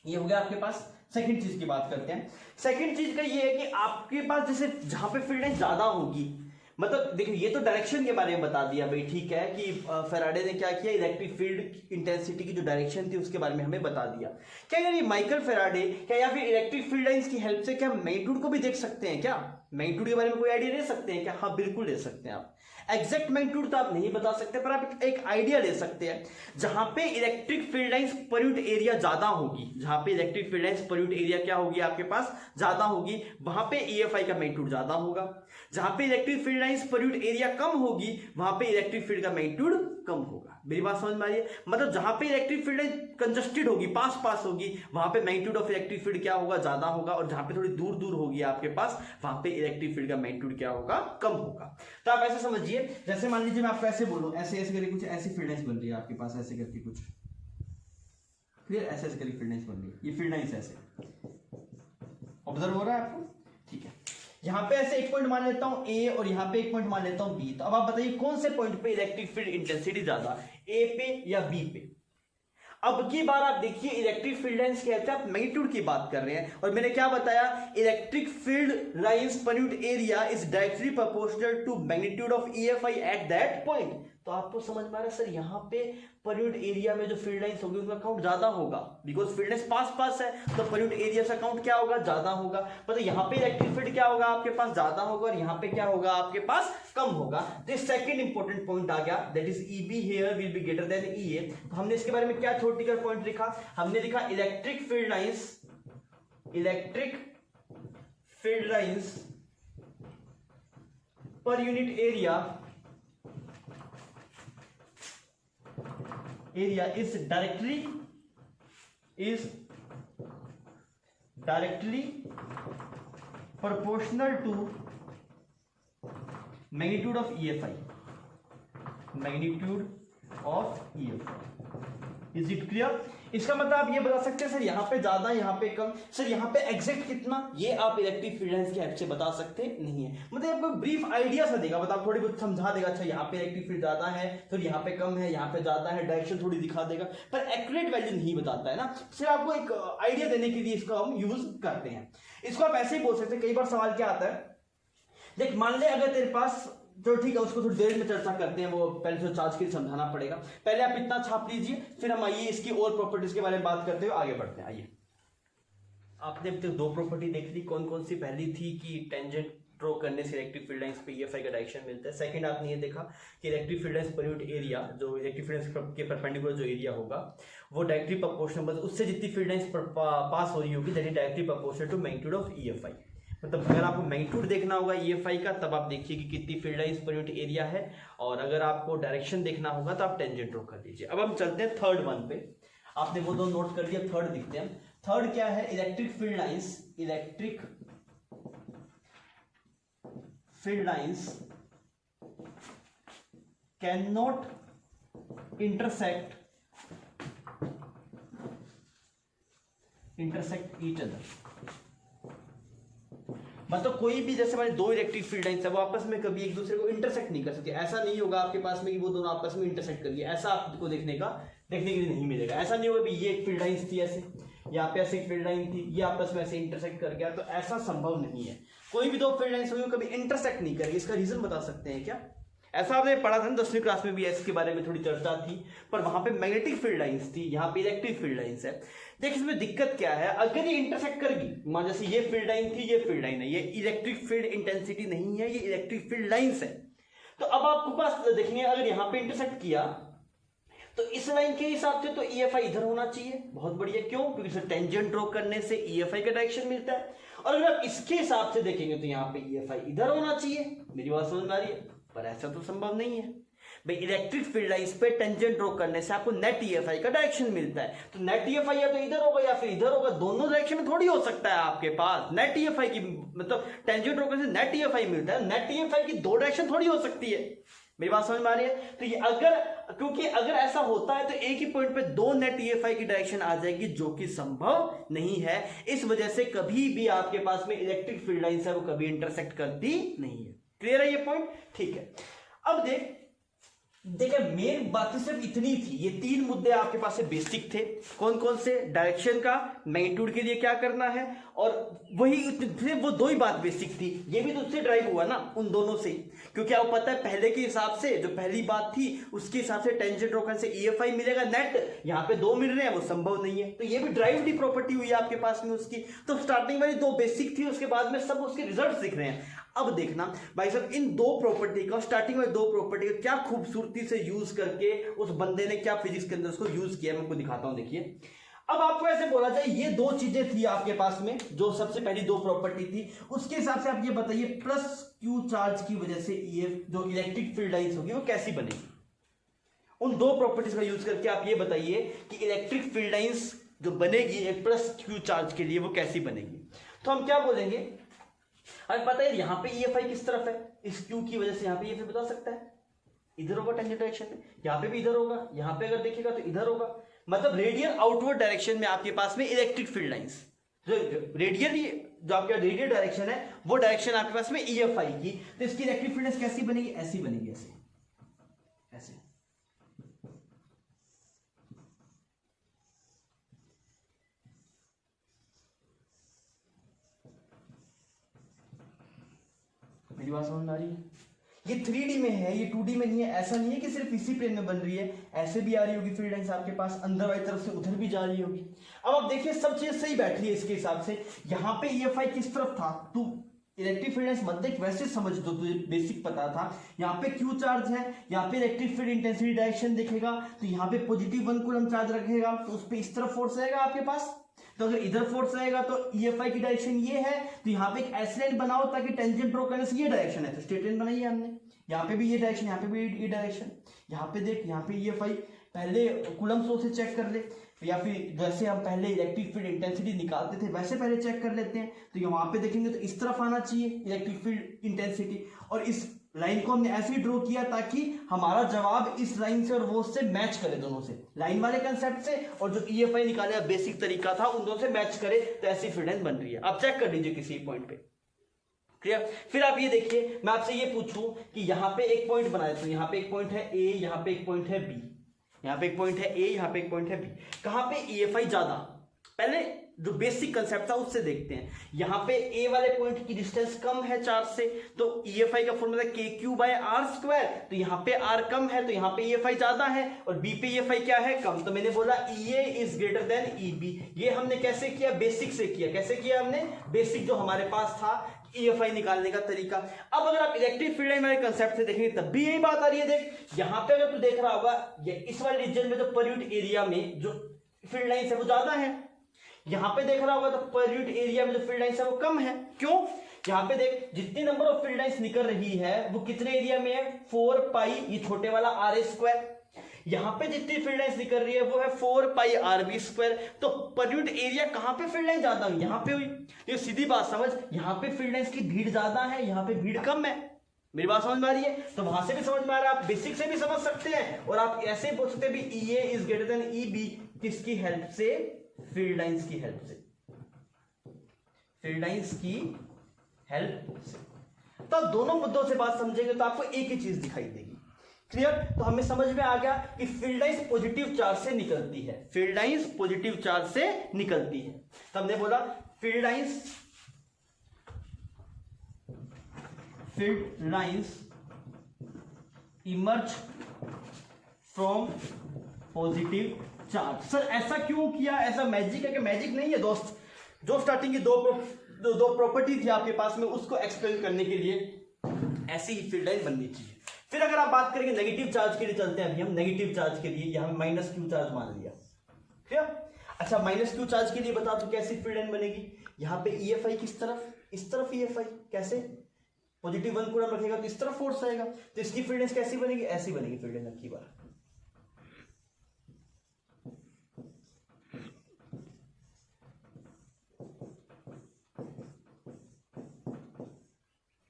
ये हो गया आपके पास। सेकंड चीज की बात करते हैं। सेकंड चीज का ये है कि आपके पास जैसे जहां पे फील्ड लाइंस ज्यादा होगी, मतलब देखिए ये तो डायरेक्शन के बारे में बता दिया भाई, ठीक है, कि फैराडे ने क्या किया, इलेक्ट्रिक फील्ड इंटेंसिटी की जो डायरेक्शन थी उसके बारे में हमें बता दिया। क्या यार ये माइकल फैराडे क्या या फिर इलेक्ट्रिक फील्ड लाइंस की हेल्प से क्या मैग्नीट्यूड को भी देख सकते हैं क्या, मैग्नीट्यूड के बारे में कोई आइडिया ले सकते हैं क्या? हाँ बिल्कुल ले सकते हैं आप। एग्जैक्ट मैग्नीट्यूड तो आप नहीं बता सकते, पर आप एक आइडिया ले सकते हैं। जहां पे electric field lines per unit area ज्यादा होगी, जहां पे electric field lines per unit area क्या होगी आपके पास, ज्यादा होगी, वहां पे EFI का मैग्नीट्यूड ज्यादा होगा। जहां पे electric field lines per unit area कम होगी, वहां पे इलेक्ट्रिक फील्ड का मैग्नीट्यूड कम होगा। मेरी बात समझ में आ रही है? मतलब जहां पे इलेक्ट्रिक फील्ड लाइन कंजस्टेड होगी, पास होगी, वहां पे मैग्नीट्यूड ऑफ इलेक्ट्रिक फील्ड क्या होगा, ज्यादा होगा, और जहां पे थोड़ी दूर होगी आपके पास, वहां पे इलेक्ट्रिक फील्ड का मैग्नीट्यूड क्या होगा, कम होगा। तो आप ऐसे समझिए, जैसे मान लीजिए मैं आपको ऐसे बोलूं, ऐसे करके कुछ ऐसी फील्ड लाइंस बन रही है आपके पास, ऐसे करके कुछ क्लियर, ऐसे ऐसे करीब फील्ड लाइंस बन रही है, ये फील्ड लाइंस ऐसे ऑब्जर्व हो रहा है आपको, ठीक है। यहाँ पे ऐसे एक पॉइंट मान लेता हूं ए और यहाँ पे एक पॉइंट मान लेता हूं बी। तो अब आप बताइए कौन से पॉइंट पे इलेक्ट्रिक फील्ड इंटेंसिटी ज्यादा, ए पे या बी पे। अब की बार आप देखिए इलेक्ट्रिक फील्ड लाइंस कहते हैं, आप मैग्नीट्यूड की बात कर रहे हैं और मैंने क्या बताया, electric field lines per unit area is directly proportional to magnitude of EFI at that point. तो आपको समझ में आ रहा है सर, यहाँ पे पर यूनिट एरिया में जो फील्ड लाइंस होगी उनका काउंट ज्यादा होगा, बिकॉज फील्ड लाइंस पास पास है, तो पर यूनिट एरिया से काउंट क्या होगा, ज्यादा होगा। मतलब यहाँ पे इलेक्ट्रिक फील्ड क्या होगा आपके पास, ज्यादा होगा, और यहाँ पे क्या होगा आपके पास, कम होगा। तो सेकंड इंपॉर्टेंट पॉइंट आ गया, that is EB here will be greater than EA। तो हमने इसके बारे में क्या थ्योरेटिकल पॉइंट लिखा, हमने लिखा electric field lines per unit area is directly proportional to magnitude of EFI. Is it clear? इसका मतलब आप ये बता सकते हैं सर यहाँ पे ज्यादा यहाँ पे कम, सर यहाँ पे एग्जैक्ट कितना, ये आप इलेक्ट्रिक फील्ड लाइंस के हेल्प से बता सकते नहीं है। मतलब आपको ब्रीफ आइडिया सा देगा, मतलब थोड़ी बहुत समझा देगा, अच्छा यहाँ पे इलेक्ट्रिक फील्ड ज्यादा है, फिर यहाँ पे कम है, यहाँ पे ज्यादा है, डायरेक्शन थोड़ी दिखा देगा, पर एक्यूरेट वैल्यू नहीं बताता है ना। सिर्फ आपको एक आइडिया देने के लिए इसका हम यूज करते हैं। इसको आप ऐसे ही बोल सकते हैं। कई बार सवाल क्या आता है, देख मान ले अगर तेरे पास, तो ठीक है उसको थोड़ी देर में चर्चा करते हैं, वो पहले तो चार्ज के लिए समझाना पड़ेगा। पहले आप इतना छाप लीजिए, फिर हम आइए इसकी और प्रॉपर्टीज के बारे में बात करते हुए आगे बढ़ते हैं। आइए, आपने अब तक दो प्रॉपर्टी देख ली, कौन कौन सी। पहली थी कि टेंजेंट ड्रॉ करने से इलेक्ट्रिक फील्ड लाइंस पे EFI का डायरेक्शन मिलता है। सेकंड आपने ये देखा कि electric field lines per unit area, जो इलेक्ट्रिक फील्ड लाइंस के परपेंडिकुलर जो एरिया होगा वो डायरेक्टली प्रोपोर्शनल, बस उससे जितनी फील्ड लाइंस पास हो रही होगी that is directly proportional to magnitude of EFI। मतलब अगर आपको मैग्नीट्यूड देखना होगा EFI का, तब आप देखिए कि कितनी field lines per unit area है, और अगर आपको डायरेक्शन देखना होगा तो आप टेंजेंट ड्रॉ कर दीजिए। अब हम चलते हैं थर्ड वन पे। आपने वो दो नोट कर लिया, थर्ड दिखते हैं। थर्ड क्या है, electric field lines can not intersect each other. मतलब कोई भी, जैसे हमारे दो इलेक्ट्रिक फील्ड लाइंस है, वो आपस में कभी एक दूसरे को इंटरसेक्ट नहीं कर सकती। ऐसा नहीं होगा आपके पास में कि वो दोनों आपस में इंटरसेक्ट कर लिया, ऐसा आपको देखने के लिए नहीं मिलेगा। ऐसा नहीं होगा कि ये एक फील्ड लाइंस थी ऐसे, यहाँ पे ऐसे फील्ड लाइन थी, ये आपस में ऐसे इंटरसेक्ट कर गया, तो ऐसा संभव नहीं है। कोई भी दो फील्ड लाइंस होगी कभी इंटरसेक्ट नहीं करेगी। इसका रीजन बता सकते हैं क्या? ऐसा आपने पढ़ा था ना 10वीं क्लास में भी, इसके बारे में थोड़ी चर्चा थी, पर वहां पे मैग्नेटिक फील्ड लाइंस थी, यहाँ पे इलेक्ट्रिक फील्ड लाइंस है। देख इसमें दिक्कत क्या है, अगर ये इंटरसेक्ट करेगी, मान जैसे ये फील्ड लाइन थी, ये फील्ड लाइन है, ये इलेक्ट्रिक फील्ड इंटेंसिटी नहीं है, ये इलेक्ट्रिक फील्ड लाइंस है। तो अब आपके पास देखिए, अगर यहाँ पे इंटरसेक्ट किया तो इस लाइन के हिसाब से तो EFI इधर होना चाहिए। बहुत बढ़िया, क्यों? क्योंकि टेंजेंट ड्रॉ करने से EFI का डायरेक्शन मिलता है। और अगर आप इसके हिसाब से देखेंगे तो यहाँ पे EFI इधर होना चाहिए। मेरी बात समझ में आ रही है? पर ऐसा तो संभव नहीं है भाई। इलेक्ट्रिक फील्ड लाइंस पे टेंजेंट ड्रॉ करने से आपको नेट EFI का डायरेक्शन मिलता है, तो नेट EFI या तो इधर होगा या फिर इधर होगा, दोनों डायरेक्शन में थोड़ी हो सकता है आपके पास। नेट EFI की मतलब टेंजेंट ड्रॉ करने से नेट EFI मिलता है, नेट EFI की दो डायरेक्शन थोड़ी हो सकती है। मेरी बात समझ में आ रही है? तो ये क्योंकि अगर ऐसा होता है तो एक ही पॉइंट पे दो नेट EFI की डायरेक्शन आ जाएगी, जो कि संभव नहीं है। इस वजह से कभी भी आपके पास में इलेक्ट्रिक फील्ड लाइंस है वो कभी इंटरसेक्ट करती नहीं है। क्लियर है ये पॉइंट? ठीक है। अब देखिए मेन बातें सिर्फ इतनी थी, ये तीन मुद्दे आपके पास से बेसिक थे। कौन कौन से? डायरेक्शन का, मैग्नीट्यूड के लिए क्या करना है, और वही वो दो ही बात बेसिक थी। ये भी तो उससे ड्राइव हुआ ना, उन दोनों से, क्योंकि आपको पता है पहले के हिसाब से जो पहली बात थी उसके हिसाब से टेंजेंट ड्रॉ करने से EFI मिलेगा नेट, यहाँ पे दो मिल रहे हैं, वो संभव नहीं है। तो ये भी ड्राइव दी प्रॉपर्टी हुई है आपके पास में उसकी। तो स्टार्टिंग वाली दो बेसिक थी, उसके बाद में सब उसके रिजल्ट दिख रहे हैं। अब देखना भाई साहब, इन दो प्रॉपर्टी का, स्टार्टिंग में दो प्रॉपर्टी का क्या खूबसूरती से यूज करके उस बंदे ने क्या फिजिक्स के अंदर उसको यूज किया, मैं आपको दिखाता हूं। देखिए अब आपको ऐसे बोला जाए, ये दो चीजें थी आपके पास में, जो सबसे पहली दो प्रॉपर्टी थी, उसके हिसाब से आप ये बताइए प्लस क्यू चार्ज की वजह से EF जो इलेक्ट्रिक फील्ड लाइंस होगी वो कैसी बनेगी। उन दो प्रॉपर्टीज का यूज करके आप ये बताइए कि इलेक्ट्रिक फील्ड लाइंस जो बनेगी एक प्लस क्यू चार्ज के लिए वो कैसी बनेगी। तो हम क्या बोलेंगे, हमें पता है यहाँ पे EFI किस तरफ है, इस Q की वजह से यहाँ पे EFI बता सकता है, इधर होगा टेंजेंट डायरेक्शन में, यहाँ पे भी इधर होगा, यहाँ पे अगर देखिएगा तो इधर होगा। मतलब रेडियल आउटवर्ड डायरेक्शन में आपके पास में इलेक्ट्रिक फील्ड लाइंस, रेडियली जो आपका रेडियल डायरेक्शन है वो डायरेक्शन आपके पास में EFI की, तो इसकी इलेक्ट्रिक फील्ड लाइंस कैसी बनेगी, ऐसी बनेगी, ऐसे ऐसे। मेरी बात समझ में आ रही है? ये 3D में है, ये 2D में नहीं है। ऐसा नहीं है कि सिर्फ इसी प्लेन में बन रही है, ऐसे भी आ रही होगी फील्ड लाइंस आपके पास, अंदर वाली तरफ से उधर भी जा रही होगी। अब आप देखिए सब चीज सही बैठ रही है इसके हिसाब से। यहाँ पे EFI किस तरफ था, तू इलेक्ट्रिक फील्ड लाइंस मत देख, वैसे समझ दो, तुझे बेसिक पता था। यहाँ पे Q चार्ज है, यहाँ पे इलेक्ट्रिक फील्ड इंटेंसिटी डायरेक्शन देखेगा, तो यहाँ पे +1 कूलम चार्ज रखेगा, तो उस पर इस तरफ फोर्स आएगा आपके पास। तो अगर इधर फोर्स आएगा तो EFI की डायरेक्शन ये है, तो यहाँ पे एक ऐसी लाइन बनाओ ताकि टेंजेंट ड्रॉ करने से ये डायरेक्शन है, तो स्ट्रेट लाइन बनाई है हमने। यहाँ पे भी ये डायरेक्शन, यहाँ पे भी ये डायरेक्शन। यहाँ पे देख, यहाँ पे EFI पहले कूलम्ब लॉ से चेक कर ले, या फिर जैसे हम पहले इलेक्ट्रिक फील्ड इंटेंसिटी निकालते थे वैसे पहले चेक कर लेते हैं। तो यहाँ पे देखेंगे तो इस तरफ आना चाहिए इलेक्ट्रिक फील्ड इंटेंसिटी, और इस लाइन को हमने ऐसे ही ड्रॉ किया ताकि हमारा जवाब इस लाइन से और वो से मैच करे, दोनों से, लाइन वाले कंसेप्ट से और जो EFI निकालने का बेसिक तरीका था उन दोनों से मैच करे, तो ऐसी फील्ड लाइन बन रही है। आप चेक कर लीजिए किसी पॉइंट पे, क्लियर। फिर आप ये देखिए, मैं आपसे ये पूछूं कि यहाँ पे एक पॉइंट बना देता हूं, यहाँ पे एक पॉइंट है A, यहाँ पे एक पॉइंट है B, यहाँ पे एक पॉइंट है A, यहाँ पे एक पॉइंट है B। कहाँ पे EFI ज्यादा, पहले जो बेसिक कंसेप्ट था उससे देखते हैं। यहाँ पे A वाले पॉइंट की डिस्टेंस कम है चार्ज से, तो EFI का फॉर्मूला KQ/r², तो यहाँ पे R कम है तो यहाँ पे EFI ज्यादा है, और B पे EFI क्या है, कम। तो मैंने बोला EA is greater than EB। ये हमने कैसे किया, बेसिक से किया। कैसे किया हमने, बेसिक जो हमारे पास था EFI निकालने का तरीका। अब अगर आप इलेक्ट्रिक फील्ड लाइन वाले कंसेप्ट से देखेंगे तब भी यही बात आ रही है। देख यहाँ पे अगर तू देख रहा होगा, ये इस वाले रीजन में जो पर यूनिट एरिया में जो फील्ड लाइंस है वो ज्यादा है, यहाँ पे देख रहा होगा तो पर यूनिट एरिया में जो फील्ड लाइंस है वो कम है। क्यों, यहाँ पे देख जितनी नंबर ऑफ फील्ड लाइंस निकल रही है वो कितने एरिया में है, 4π, ये छोटे वाला RA²। यहाँ पे जितनी फील्ड लाइंस निकल रही है वो है 4πRB²। तो पर यूनिट एरिया कहाँ पे फील्ड लाइन ज्यादा हुई, यहाँ पे हुई। ये सीधी बात समझ, यहाँ पे फील्ड लाइंस की भीड़ ज्यादा है, यहाँ पे भीड़ कम है। मेरी बात समझ में आ रही है? तो वहां से भी समझ में आ रहा है, आप बेसिक से भी समझ सकते हैं, और आप ऐसे पूछ सकते हैं भी EA is greater than EB, किसकी हेल्प से, फील्ड लाइंस की हेल्प से, फील्ड लाइंस की हेल्प से। तो आप दोनों मुद्दों से बात समझेंगे तो आपको एक ही चीज दिखाई देगी, क्लियर। तो हमें समझ में आ गया कि फील्ड लाइंस पॉजिटिव चार्ज से निकलती है, फील्ड लाइंस पॉजिटिव चार्ज से निकलती है। तो हमने बोला field lines emerge from positive charge. Sir ऐसा क्यों किया, ऐसा मैजिक है कि मैजिक नहीं है दोस्त। जो स्टार्टिंग की दो प्रॉपर्टी थी आपके पास में, उसको एक्सप्लेन करने के लिए ऐसी ही फील्ड लाइन बननी चाहिए। फिर अगर आप बात करेंगे नेगेटिव चार्ज के लिए, चलते हैं अभी हम नेगेटिव चार्ज के लिए। यहां -Q चार्ज मान लिया, ठीक है। अच्छा -Q चार्ज के लिए बता दो कैसी फील्ड लाइन बनेगी। यहाँ पे EFI किस तरफ, इस तरफ EFI, कैसे, +1 कूलम रखेगा तो इस तरफ फोर्स आएगा, तो इसकी फील्ड लाइन कैसी बनेगी, ऐसी बनेगी फील्ड लाइन। की बार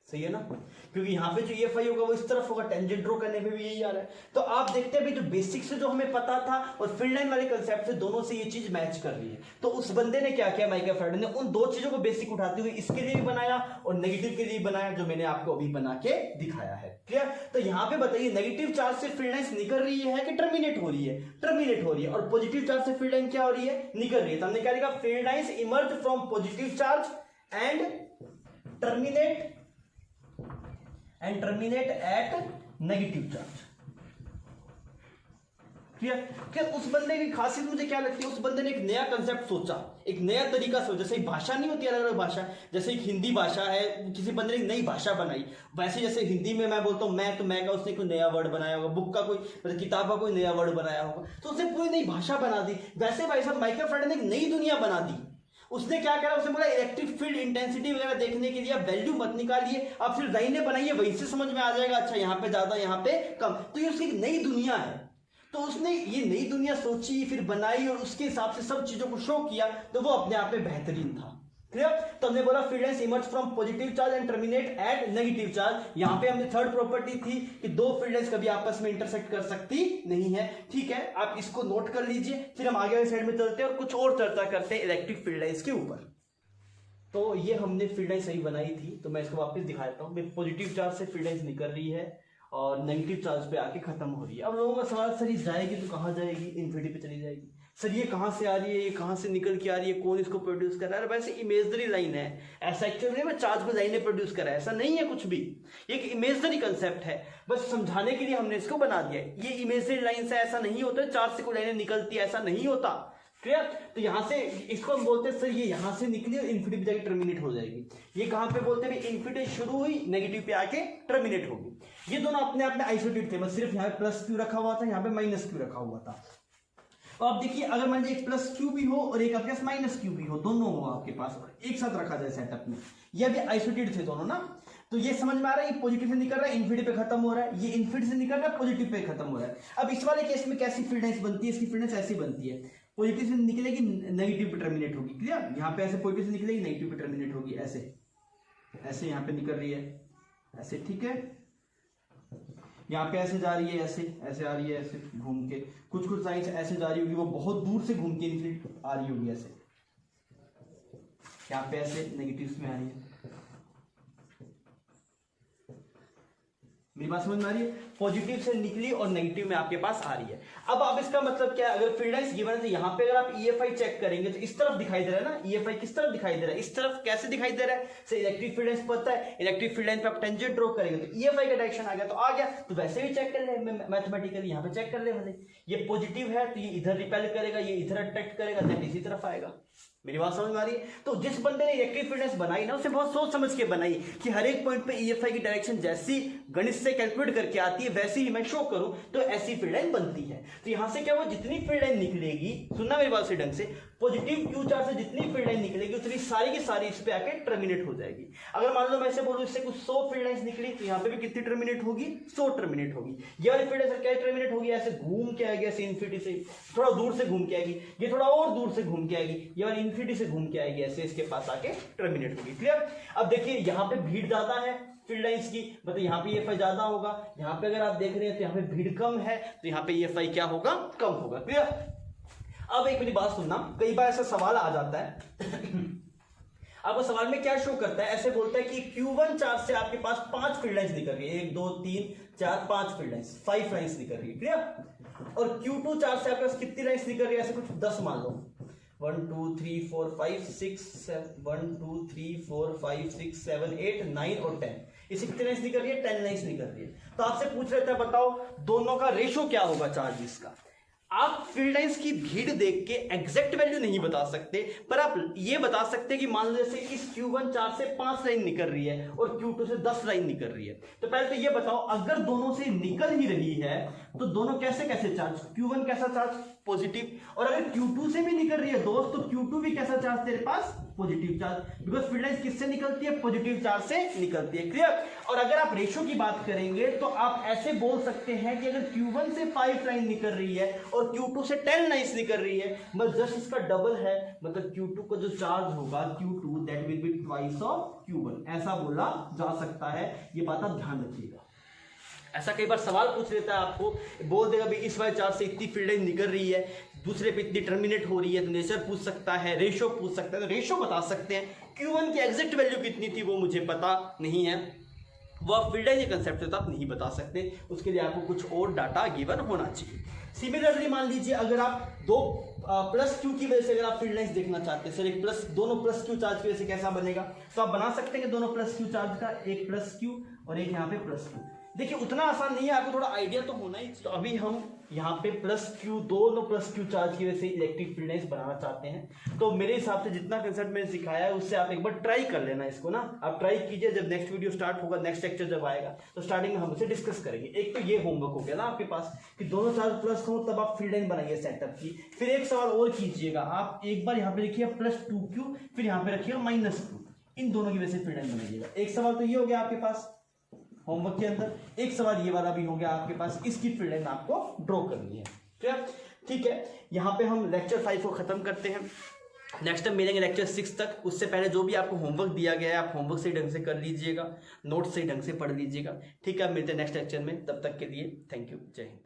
सही है ना, क्योंकि यहाँ पे जो EFI होगा वो इस तरफ होगा, टेंजेंट ड्रॉ करने पे भी यही आ रहा है। तो आप देखते हैं भी जो बेसिक से जो हमें पता था और फील्ड लाइन वाले कंसेप्ट से दोनों से ये चीज मैच कर रही है। तो उस बंदे ने क्या किया, माइकल फैराडे ने उन दो चीजों को बेसिक उठाते हुए इसके लिए भी बनाया और नेगेटिव के लिए बनाया, जो मैंने आपको अभी बना के दिखाया है, क्लियर। तो यहाँ पे बताइए नेगेटिव चार्ज से फील्ड लाइन निकल रही है कि टर्मिनेट हो रही है, टर्मिनेट हो रही है, और पॉजिटिव चार्ज से फील्ड लाइन क्या हो रही है, निकल रही है। तो हमने क्या लिखा, field lines emerge from positive charge and terminate at negative charge, clear. उस बंदे की खासियत मुझे क्या लगती है, उस बंदे ने एक नया कंसेप्ट सोचा, एक नया तरीका सोचा। जैसे भाषा नहीं होती अलग अलग भाषा, जैसे एक हिंदी भाषा है, किसी बंदे ने एक नई भाषा बनाई, वैसे जैसे हिंदी में मैं बोलता हूँ मैं, तो मैं का उसने कोई नया वर्ड बनाया होगा, बुक का कोई मतलब किताब का कोई नया वर्ड बनाया होगा, तो उसने पूरी नई भाषा बना दी। वैसे भाई साहब माइकल फैराडे ने एक नई दुनिया बना दी। उसने क्या करा, उसने बोला इलेक्ट्रिक फील्ड इंटेंसिटी वगैरह देखने के लिए आप वैल्यू मत निकालिए, आप सिर्फ लाइनें बनाइए, वहीं से समझ में आ जाएगा, अच्छा यहाँ पे ज्यादा यहाँ पे कम। तो ये उसकी नई दुनिया है। तो उसने ये नई दुनिया सोची, फिर बनाई और उसके हिसाब से सब चीजों को शो किया, तो वो अपने आप में बेहतरीन था, क्लियर। तो हमने बोला field lines emerge from positive charge and terminate at negative charge. यहां पे हमने थर्ड प्रॉपर्टी थी कि दो फील्ड लाइंस कभी आपस में इंटरसेक्ट कर सकती नहीं है। ठीक है, आप इसको नोट कर लीजिए, फिर हम आगे वाली साइड में चलते हैं और कुछ और चर्चा करते हैं इलेक्ट्रिक फील्ड लाइंस के ऊपर। तो ये हमने फील्ड लाइन सही बनाई थी, तो मैं इसको वापस दिखा देता हूँ। पॉजिटिव चार्ज से फील्ड लाइंस निकल रही है और नेगेटिव चार्ज पे आके खत्म हो रही है। अब लोगों का सवाल, सर ये जाएगी तो कहाँ जाएगी? इन्फिनिटी पे चली जाएगी। सर ये कहाँ से आ रही है, ये कहाँ से निकल के आ रही है, कौन इसको प्रोड्यूस कर रहा है? वैसे इमेजनरी लाइन है, ऐसा एक्चुअली में चार्ज को लाइन ने प्रोड्यूस करा है, ऐसा नहीं है कुछ भी। ये एक इमेजनरी कंसेप्ट है, बस समझाने के लिए हमने इसको बना दिया है। ये इमेजनरी लाइन से ऐसा नहीं होता, चार्ज से कोई लाइनें निकलती है, ऐसा नहीं होता। क्लियर। तो यहां से इसको हम बोलते हैं सर ये यहां से निकली और इन्फिनिटी पे जाके टर्मिनेट हो जाएगी। ये कहां पे बोलते हैं? इन्फिनिटी शुरू हुई, नेगेटिव पे आके टर्मिनेट होगी। ये दोनों अपने आप में आइसोलेटेड थे, बस सिर्फ यहाँ पे प्लस क्यू रखा हुआ था, यहाँ पे माइनस क्यू रखा हुआ था। और आप देखिए, अगर मान लीजिए एक प्लस क्यू भी हो और एक आपके पास माइनस क्यू भी हो, दोनों हो आपके पास, एक साथ रखा जाए सेटअप में, ये भी आइसोलेटेड थे दोनों ना। तो ये समझ में आ रहा है, ये पॉजिटिव से निकल रहा है, इन्फिनिटी पे खत्म हो रहा है, ये इन्फिनिटी से निकल रहा है, पॉजिटिव पे खत्म हो रहा है। अब इस वाले केस में कैसी फील्ड लाइंस बनती है? इसकी फील्ड लाइंस ऐसी बनती है, पॉजिटिव से निकलेगी, नेगेटिव पे टर्मिनेट होगी। क्लियर। यहाँ पे ऐसे पॉजिटिव से निकलेगी, नेगेटिव पे टर्मिनेट होगी, ऐसे ऐसे यहाँ पे निकल रही है, ऐसे। ठीक है, यहाँ पे ऐसे जा रही है, ऐसे ऐसे आ रही है, ऐसे घूम के, कुछ कुछ लाइंस ऐसे जा रही होगी, वो बहुत दूर से घूम के इन्फिनिटी आ रही होगी, ऐसे। यहाँ पे ऐसे नेगेटिव में आ रही है। मेरी बात समझ में आ रही है? पॉजिटिव से निकली और नेगेटिव में आपके पास आ रही है। अब इसका मतलब क्या है? अगर फील्ड लाइंस गिवन है, यहाँ पे अगर आप EFI चेक करेंगे तो इस तरफ दिखाई दे रहा है ना। EFI किस तरफ दिखाई दे रहा है? इस तरफ। कैसे दिखाई दे रहा है? से इलेक्ट्रिक फील्ड लाइंस पता है, इलेक्ट्रिक फील्ड लाइन पे आप टेंजेंट ड्रॉ करेंगे तो EFI का डायरेक्शन आ गया, तो आ गया। तो वैसे भी चेक कर ले मैथमेटिकली, यहाँ पे चेक कर ले भले। ये पॉजिटिव है तो ये इधर रिपेल करेगा, ये इधर अट्रैक्ट करेगा, दैट इसी तरफ आएगा। मेरी बात समझ में आ रही है? तो जिस बंदे ने इलेक्ट्रिक फील्ड लाइंस बनाई ना, उसे बहुत सोच समझ के बनाई कि हर एक पॉइंट पे EFI की डायरेक्शन जैसी गणित से कैलकुलेट करके आती है वैसी ही मैं शो करूं तो ऐसी फील्ड लाइन बनती है। तो यहां से क्या हुआ, जितनी फील्ड लाइन निकलेगी, सुनना मेरी बात से ढंग से, पॉजिटिव क्यू चार्ज से जितनी फील्ड लाइन निकलेगी उतनी सारी की सारी इस पे आके टर्मिनेट हो जाएगी। अगर मान लो मैं ऐसे बोलूं इससे कुछ 100 फील्ड लाइंस निकली तो यहाँ पे भी कितनी टर्मिनेट होगी? 100 टर्मिनेट होगी। ये वाली फील्ड लाइन क्या टर्मिनेट होगी? ऐसे घूम के आएगी, ऐसे इन्फिनिटी से थोड़ा दूर से घूम के आएगी, ये थोड़ा और दूर से घूम के आएगी, ये वाली इन्फिनिटी से घूम के आएगी, ऐसे इसके पास आके टर्मिनेट होगी। क्लियर। अब देखिए यहाँ पे भीड़ ज्यादा है फील्ड लाइंस की, मतलब यहाँ पे EFI ज्यादा होगा। यहाँ पे अगर आप देख रहे हैं तो यहाँ पे भीड़ कम है, तो यहाँ पे EFI क्या होगा? कम होगा। क्लियर। अब एक मेरी बात सुनना, कई बार ऐसा सवाल आ जाता है आपको सवाल में क्या शो करता है? ऐसे बोलता है कि Q1 चार्ज से आपके पास 5 फील्ड लाइंस निकल रही है, 1 2 3 4 5 फील्ड लाइंस, 5 लाइंस निकल रही है। क्लियर। और Q2 चार्ज से आपके पास कितनी लाइंस निकल रही है? ऐसे कुछ 10 मान लो, 1 2 3 4 5 6 7 1 2 3 4 5 6 7 8 9 और 10, इसे कितनी लाइंस निकल रही है? 10 लाइंस निकल रही है। तो आपसे पूछ रहे थे बताओ दोनों का रेशो क्या होगा चार्जेस का। आप फील्ड लाइंस की भीड़ देख के एग्जैक्ट वैल्यू नहीं बता सकते, पर आप ये बता सकते हैं कि मान लो जैसे इस Q1 चार्ज से 5 लाइन निकल रही है और Q2 से 10 लाइन निकल रही है, तो पहले तो ये बताओ अगर दोनों से निकल ही रही है तो दोनों कैसे कैसे चार्ज? Q1 कैसा चार्ज? पॉजिटिव। और अगर Q2 से भी निकल रही है दोस्त तो Q2 भी कैसा चार्ज तेरे पास? Positive charge. Because field lines किससे निकलती है? पॉजिटिव चार्ज से निकलती है। क्लियर। और अगर आप रेशो की बात करेंगे तो आप ऐसे बोल सकते हैं कि अगर Q1 से 5 लाइन निकल रही है और Q2 से 10 लाइन्स निकल रही है, मतलब जस्ट इसका डबल है, मतलब Q2 का जो चार्ज होगा Q2 that will be twice of Q1, ऐसा बोला जा सकता है। ये बात आप ध्यान रखिएगा। ऐसा कई बार सवाल पूछ लेता है आपको, बोल देगा भाई इस वाले चार्ज से इतनी फील्ड लाइन निकल रही है, दूसरे पे इतनी टर्मिनेट हो रही है, तो नेचर पूछ सकता है, रेशो पूछ सकता है, तो रेशो बता सकते हैं। Q1 की एग्जैक्ट वैल्यू कितनी थी वो मुझे पता नहीं है, वो आप फील्ड लाइन के कंसेप्ट से तो आप नहीं बता सकते, उसके लिए आपको कुछ और डाटा गिवन होना चाहिए। सिमिलरली मान लीजिए अगर आप दो प्लस क्यू की वजह से अगर आप फील्ड लाइंस देखना चाहते हैं, सर एक प्लस, दोनों प्लस क्यू चार्ज की वजह से कैसा बनेगा, तो आप बना सकते हैं कि दोनों प्लस क्यू चार्ज का, एक प्लस क्यू और एक यहाँ पे प्लस क्यू। देखिए उतना आसान नहीं है, आपको थोड़ा आइडिया तो होना ही चाहिए। तो अभी हम यहाँ पे प्लस क्यू, दोनों प्लस क्यू चार्ज की वजह से इलेक्ट्रिक फील्ड लाइंस बनाना चाहते हैं। तो मेरे हिसाब से जितना कंसेप्ट मैंने सिखाया है उससे आप एक बार ट्राई कर लेना इसको ना, आप ट्राई कीजिए। जब नेक्स्ट वीडियो स्टार्ट होगा, नेक्स्ट लेक्चर जब आएगा तो स्टार्टिंग में हम उसे डिस्कस करेंगे। एक तो ये होमवर्क हो गया ना आपके पास कि दोनों चार्ज प्लस हो तब आप फील्ड लाइन बनाइए सेटअप की। फिर एक सवाल और कीजिएगा आप, एक बार यहाँ पे लिखिए प्लस 2q, फिर यहाँ पे रखिएगा -2, इन दोनों की वजह से फील्ड लाइन बनाइएगा। एक सवाल तो ये हो गया आपके पास होमवर्क के अंदर, एक सवाल ये वाला भी हो गया आपके पास, इसकी फील्ड लाइन आपको ड्रॉ करनी है। ठीक है, यहाँ पे हम लेक्चर 5 को खत्म करते हैं। नेक्स्ट टाइम मिलेंगे लेक्चर 6 तक। उससे पहले जो भी आपको होमवर्क दिया गया है आप होमवर्क से ढंग से कर लीजिएगा, नोट्स से ढंग से पढ़ लीजिएगा। ठीक है, मिलते हैं नेक्स्ट लेक्चर में, तब तक के लिए थैंक यू, जय हिंद।